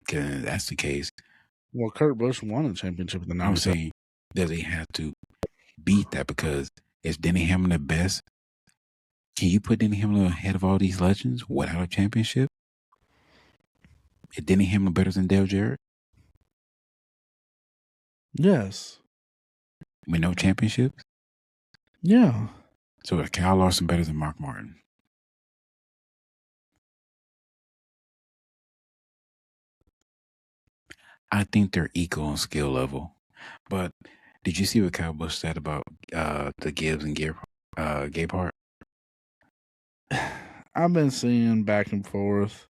Because that's the case. Well, Kurt Busch won the championship in the 97. I'm saying, does he have to beat that? Because is Denny Hamlin the best? Can you put Denny Hamlin ahead of all these legends without a championship? Is Denny Hamlin better than Dale Jarrett? Yes. With no championships? Yeah. So is Kyle Larson better than Mark Martin? I think they're equal on skill level. But did you see what Kyle Busch said about the Gibbs and Gabehart? I've been seeing back and forth.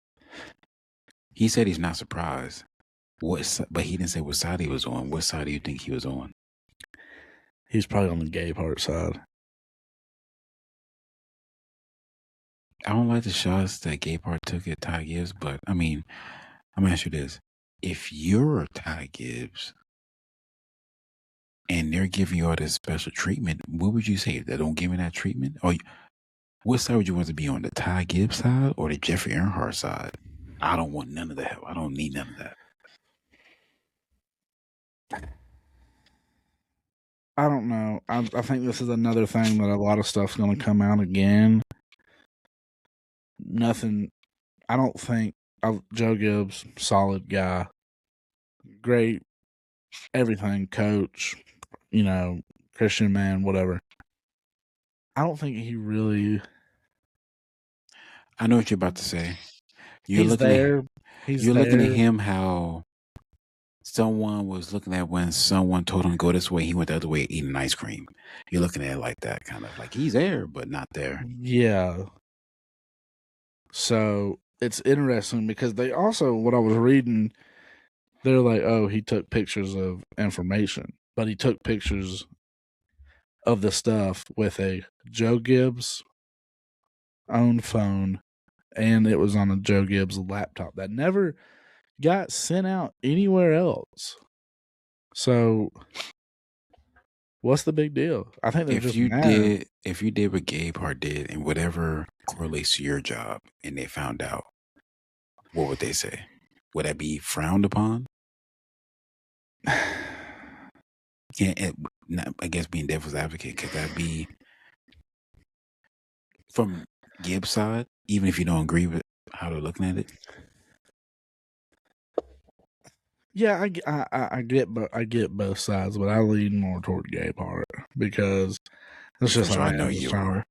He said he's not surprised. But he didn't say what side he was on. What side do you think he was on? He's probably on the Gabehart side. I don't like the shots that Gabehart took at Ty Gibbs, but I mean, I'm gonna ask you this: if you're Ty Gibbs and they're giving you all this special treatment, what would you say? They don't give me that treatment, or what side would you want to be on? The Ty Gibbs side or the Jeffrey Earnhardt side? I don't want none of that. I don't need none of that. I don't know. I think this is another thing that a lot of stuff's going to come out again. Nothing. I don't think Joe Gibbs, solid guy, great, everything, coach, Christian man, whatever. I don't think he really. I know what you're about to say. He's there. You're looking at him how someone was looking at when someone told him to go this way, he went the other way eating ice cream. You're looking at it like that, kind of like he's there, but not there. Yeah. So it's interesting because they also, what I was reading, they're like, oh, he took pictures of information, but he took pictures of the stuff with a Joe Gibbs owned phone, and it was on a Joe Gibbs laptop that never got sent out anywhere else. So what's the big deal? I think they're just mad. If you did what Gabehart did and whatever correlates to your job and they found out, what would they say? Would that be frowned upon? Yeah, I guess being devil's advocate, could that be from Gibbs' side, even if you don't agree with how they're looking at it? Yeah, I get both sides, but I lean more toward Gabehart because it's just I know you are.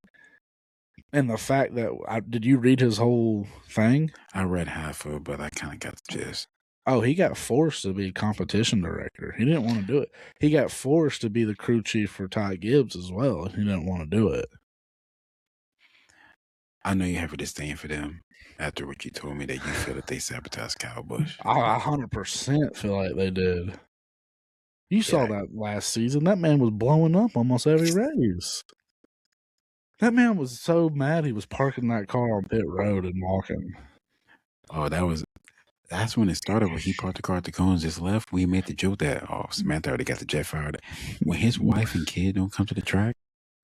And the fact that did you read his whole thing? I read half of it, but I kind of got the gist. Oh, he got forced to be competition director. He didn't want to do it. He got forced to be the crew chief for Ty Gibbs as well. He didn't want to do it. I know you have a disdain for them after what you told me that you feel that they sabotaged Kyle Busch. I 100% feel like they did. You saw that last season. That man was blowing up almost every race. That man was so mad he was parking that car on pit road and walking. Oh, that's when it started. When he parked the car at the cones, just left. We made the joke that Samantha already got the jet fired. When his wife and kid don't come to the track,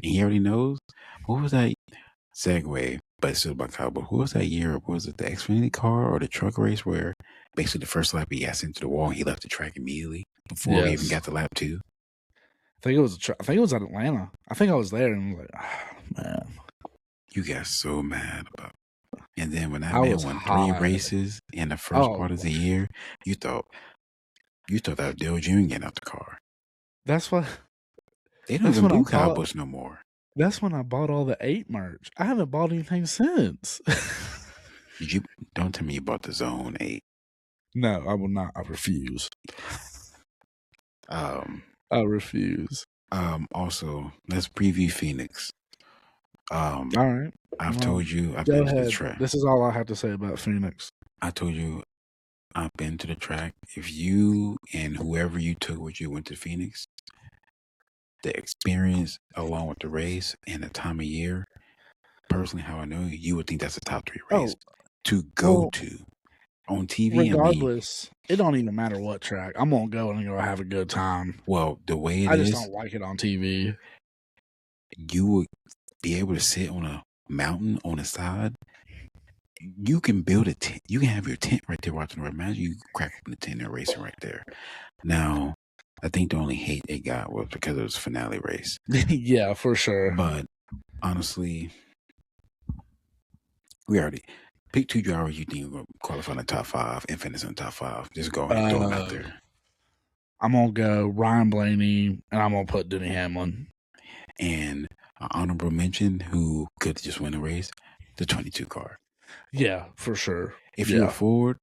and he already knows. What was that segue? But it's still about Cowboy. Who was that year? What was it, the Xfinity car or the truck race where basically the first lap he got sent to the wall and he left the track immediately before we even got to lap 2? I think it was at Atlanta. I think I was there and I was like, oh, man. You got so mad about it. And then when that man won 3 races in the first part of the year, you thought that was Dale Jr. getting out the car. That's what they don't even do Kyle Busch no more. That's when I bought all the 8 merch. I haven't bought anything since. Don't tell me you bought the Zone 8. No, I will not. I refuse. I refuse. Also, let's preview Phoenix. All right. I've told you I've been to the track. This is all I have to say about Phoenix. I told you I've been to the track. If you and whoever you took with you went to Phoenix, the experience along with the race and the time of year, personally, how I know you would think that's a top 3 race to go to on TV. Regardless, it don't even matter what track. I'm gonna go and go have a good time. Well, the way I just don't like it on TV. You would be able to sit on a mountain on the side. You can build a tent. You can have your tent right there watching the race. Imagine you crack open the tent and racing right there. Now, I think the only hate they got was because it was a finale race. Yeah, for sure. But honestly, we already pick 2 drivers you think are going to qualify in the top 5 and finish in the top 5. Just go ahead and throw them out there. I'm going to go Ryan Blaney, and I'm going to put Denny Hamlin. And an honorable mention who could just win the race, the 22 car. Yeah, for sure. If you afford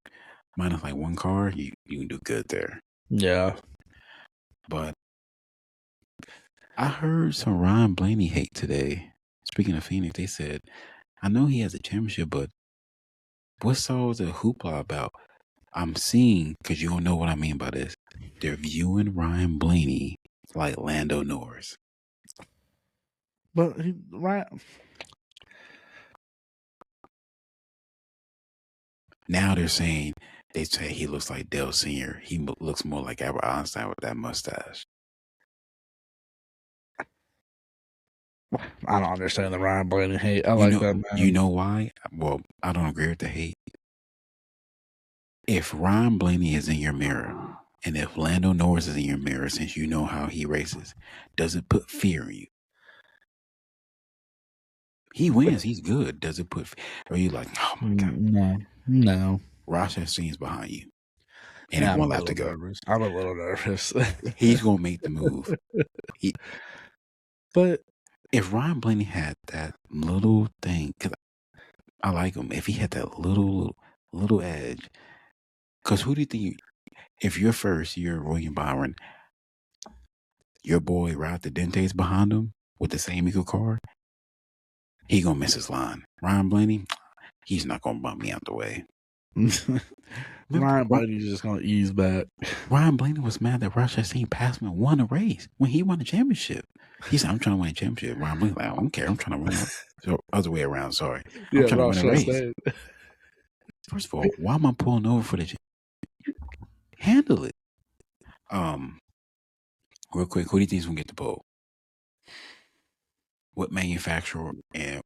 minus like 1 car, you can do good there. Yeah. But I heard some Ryan Blaney hate today. Speaking of Phoenix, they said, I know he has a championship, but what's all the hoopla about? I'm seeing, because you don't know what I mean by this, they're viewing Ryan Blaney like Lando Norris. But now they say he looks like Dale Sr. He looks more like Albert Einstein with that mustache. I don't understand the Ryan Blaney hate. I like that man. You know why? Well, I don't agree with the hate. If Ryan Blaney is in your mirror, and if Lando Norris is in your mirror, since you know how he races, does it put fear in you? He wins. He's good. Does it put? Are you like, oh my god? No. Ross Chastain's behind you, and I'm allowed to go. Nervous. I'm a little nervous. He's gonna make the move. But if Ryan Blaney had that little thing, because I like him, if he had that little edge, because who do you think? If you're first, you're William Byron. Your boy Rod the Dente's behind him with the same equal car. He gonna miss his line. Ryan Blaney, he's not gonna bump me out the way. Ryan Blaney's just gonna ease back. Ryan Blaney was mad that Ross Chastain passed him and won a race when he won the championship. He said, "I'm trying to win a championship." Ryan Blaney like, "I don't care. I'm trying to win." So other way around. Sorry, I'm trying to win a race. First of all, why am I pulling over for the? Handle it. Real quick, who do you think is gonna get the pole? What manufacturer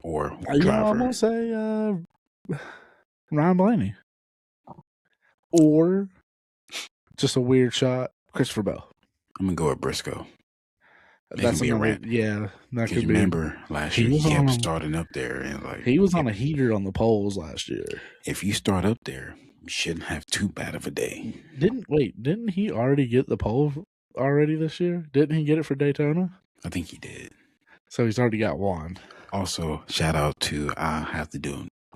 or driver? I'm gonna say Ryan Blaney, or just a weird shot, Christopher Bell. I'm gonna go with Briscoe. That's a rant. Yeah, that could be. Remember last year he kept starting up there and like he was on a heater on the poles last year. If you start up there, you shouldn't have too bad of a day. Didn't he already get the pole already this year? Didn't he get it for Daytona? I think he did. So he's already got one. Also, shout out to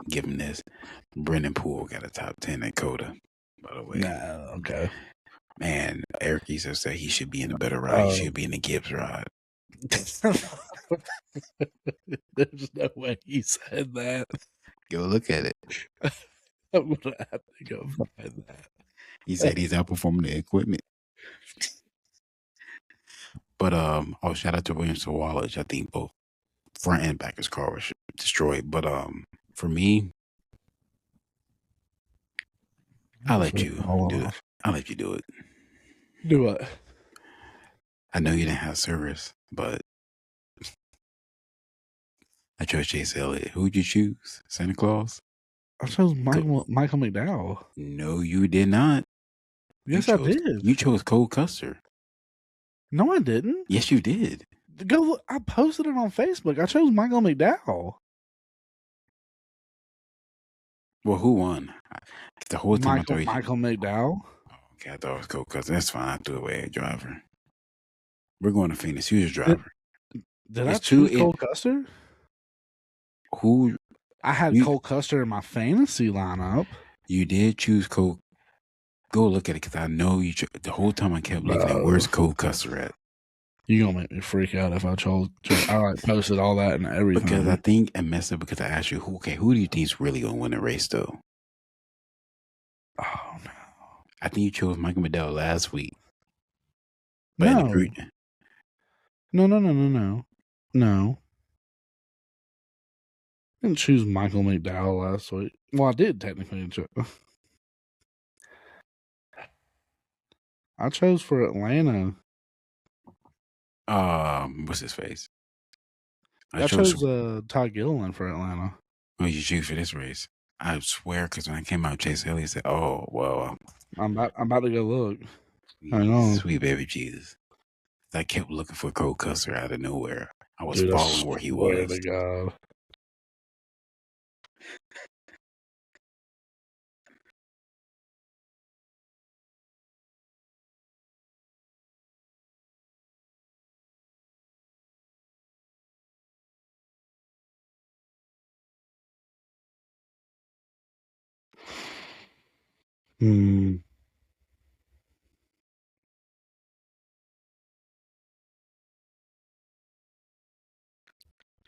give him this. Brendan Poole got a top 10 at COTA, by the way. Nah, okay. Man, Eric Easter said he should be in a better ride. He should be in the Gibbs ride. There's no way he said that. Go look at it. I'm going to have to go find that. He said he's outperforming the equipment. But shout out to Williams Wallace. I think both front and back of his car was destroyed. But for me, I'll let you do it. I'll let you do it. Do what? I know you didn't have service, but I chose Chase Elliott. Who'd you choose? Santa Claus? I chose Michael McDowell. No, you did not. Yes, I did. You chose Cole Custer. No, I didn't. Yes, you did. Go look. I posted it on Facebook. I chose Michael McDowell. Well, who won? The whole time Michael McDowell. Okay, I thought it was Cole Custer. That's fine. I threw away a driver. We're going to finish. Who's your driver? Did I choose Cole Custer? Who? I had Cole Custer in my fantasy lineup. You did choose Cole. Go look at it because I know you. The whole time I kept looking at where's Cole Custer at. You're going to make me freak out if I chose. I posted all that and everything. Because I think I messed up because I asked you, who do you think is really going to win the race, though? Oh, no. I think you chose Michael McDowell last week. But No. No. I didn't choose Michael McDowell last week. Well, I did technically. I chose for Atlanta. What's his face? I chose Todd Gilliland for Atlanta. What did you choose for this race? I swear, because when I came out, Chase Elliott said, "Oh, well." I'm about to go look. I know, sweet baby Jesus. I kept looking for Cole Custer out of nowhere. I was following where he was. To God.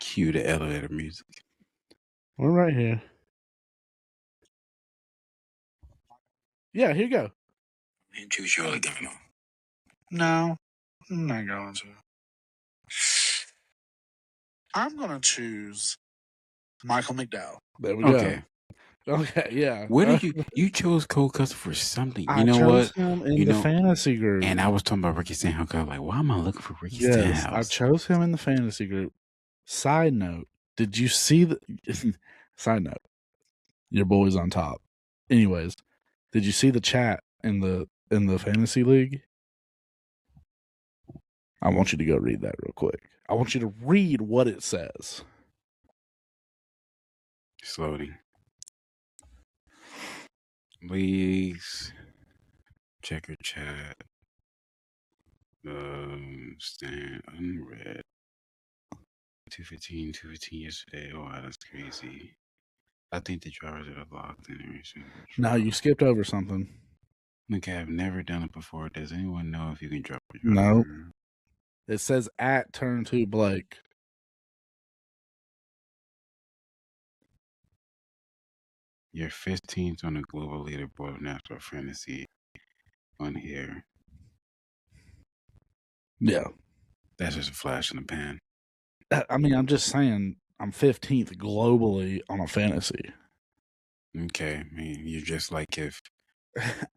Cue the elevator music. We're right here. Yeah, here you go. And choose your Logano. No, I'm not going to. I'm going to choose Michael McDowell. There we go. Okay, yeah. What did you chose Cole Custer for something? I chose him in the fantasy group. And I was talking about Ricky Stenhouse. I was like, why am I looking for Ricky Stenhouse? I chose him in the fantasy group. Side note, did you see the side note? Your boy's on top. Anyways, did you see the chat in the fantasy league? I want you to go read that real quick. I want you to read what it says. It's loading. Please check your chat. Stand unread. 215 yesterday. Oh, wow, that's crazy. I think the drivers are locked in. No, you skipped over something. Okay, I've never done it before. Does anyone know if you can drop a driver? No. It says at turn 2 Blake. You're 15th on the global leaderboard of NASCAR Fantasy on here. Yeah. That's just a flash in the pan. I mean, I'm just saying I'm 15th globally on a fantasy. Okay. I mean, you're just like if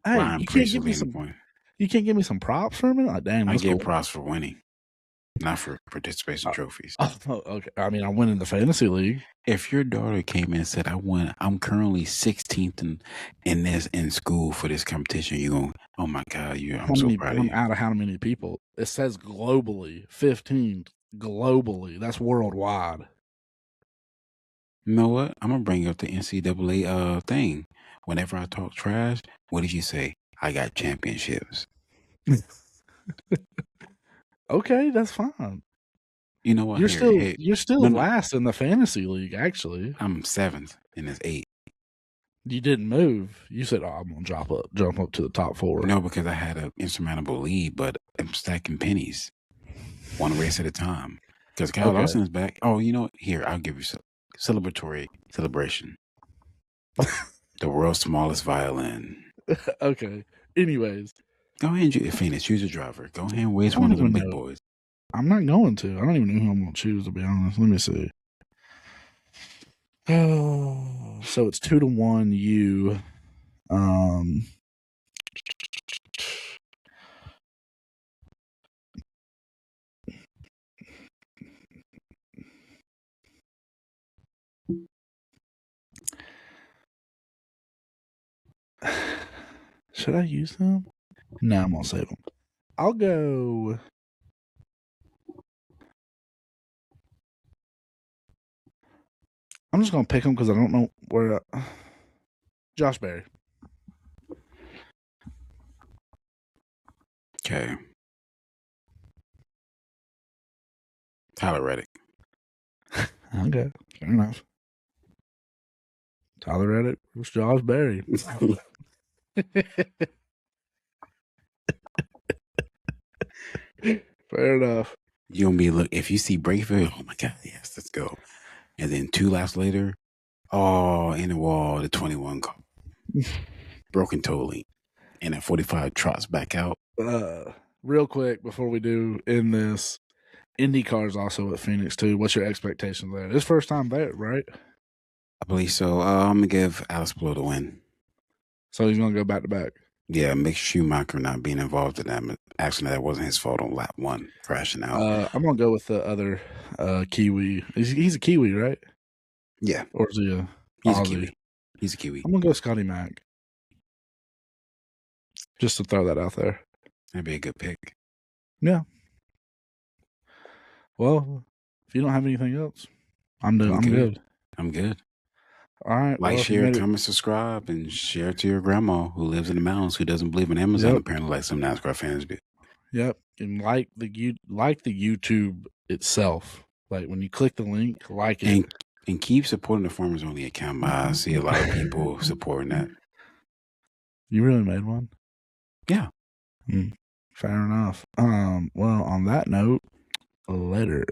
hey, you can't give me some point. You can't give me some props for me? Like, damn, I get props for winning, not for participation trophies. Oh, okay. I mean, I win in the fantasy league. If your daughter came in and said, I'm currently 16th in school for this competition, you're going, oh my God, I'm so proud of you. Out of how many people? It says globally, 15th globally. That's worldwide. You know what? I'm going to bring up the NCAA thing. Whenever I talk trash, what did you say? I got championships. Okay, that's fine. You know what? You're still last in the fantasy league, actually. I'm 7th and it's 8. You didn't move. You said, "Oh, I'm gonna jump up to the top 4." No, because I had an insurmountable lead, but I'm stacking pennies, one race at a time. Because Kyle Larson is back. Oh, you know what? Here, I'll give you some celebration. The world's smallest violin. Okay. Anyways, go ahead and finish. Choose a driver. Go ahead and waste one of the big boys. I'm not going to. I don't even know who I'm going to choose, to be honest. Let me see. Oh, so it's 2-1 you. Should I use them? No, I'm going to save them. I'll go. I'm just going to pick them because I don't know where. Josh Berry. Okay. Tyler Reddick. Okay, fair enough. Tyler Reddick was Josh Berry. Fair enough. You'll be look if you see Brakefield, oh my God, yes, let's go. And then 2 laps later, in the wall, the 21 car. Broken toe link. And at 45 trots back out. Real quick before we do end this, IndyCar is also at Phoenix too. What's your expectation there? This first time there, right? I believe so. I'm gonna give Alex Blow the win. So he's gonna go back to back. Yeah, Mick Schumacher not being involved in that accident that wasn't his fault on lap 1, crashing out. I'm gonna go with the other Kiwi. He's a Kiwi, right? Yeah. Or is he a He's Aussie? a Kiwi. He's a Kiwi. I'm gonna go Scotty Mack. Just to throw that out there. That'd be a good pick. Yeah. Well, if you don't have anything else, I'm good. I'm good. All right. Like, well, share, comment, subscribe, and share it to your grandma who lives in the mountains who doesn't believe in Amazon, apparently, like some NASCAR fans do. Yep. And like the YouTube itself. Like when you click the link, like it. And keep supporting the Farmers Only account. I see a lot of people supporting that. You really made one? Yeah. Fair enough. Well, on that note, later.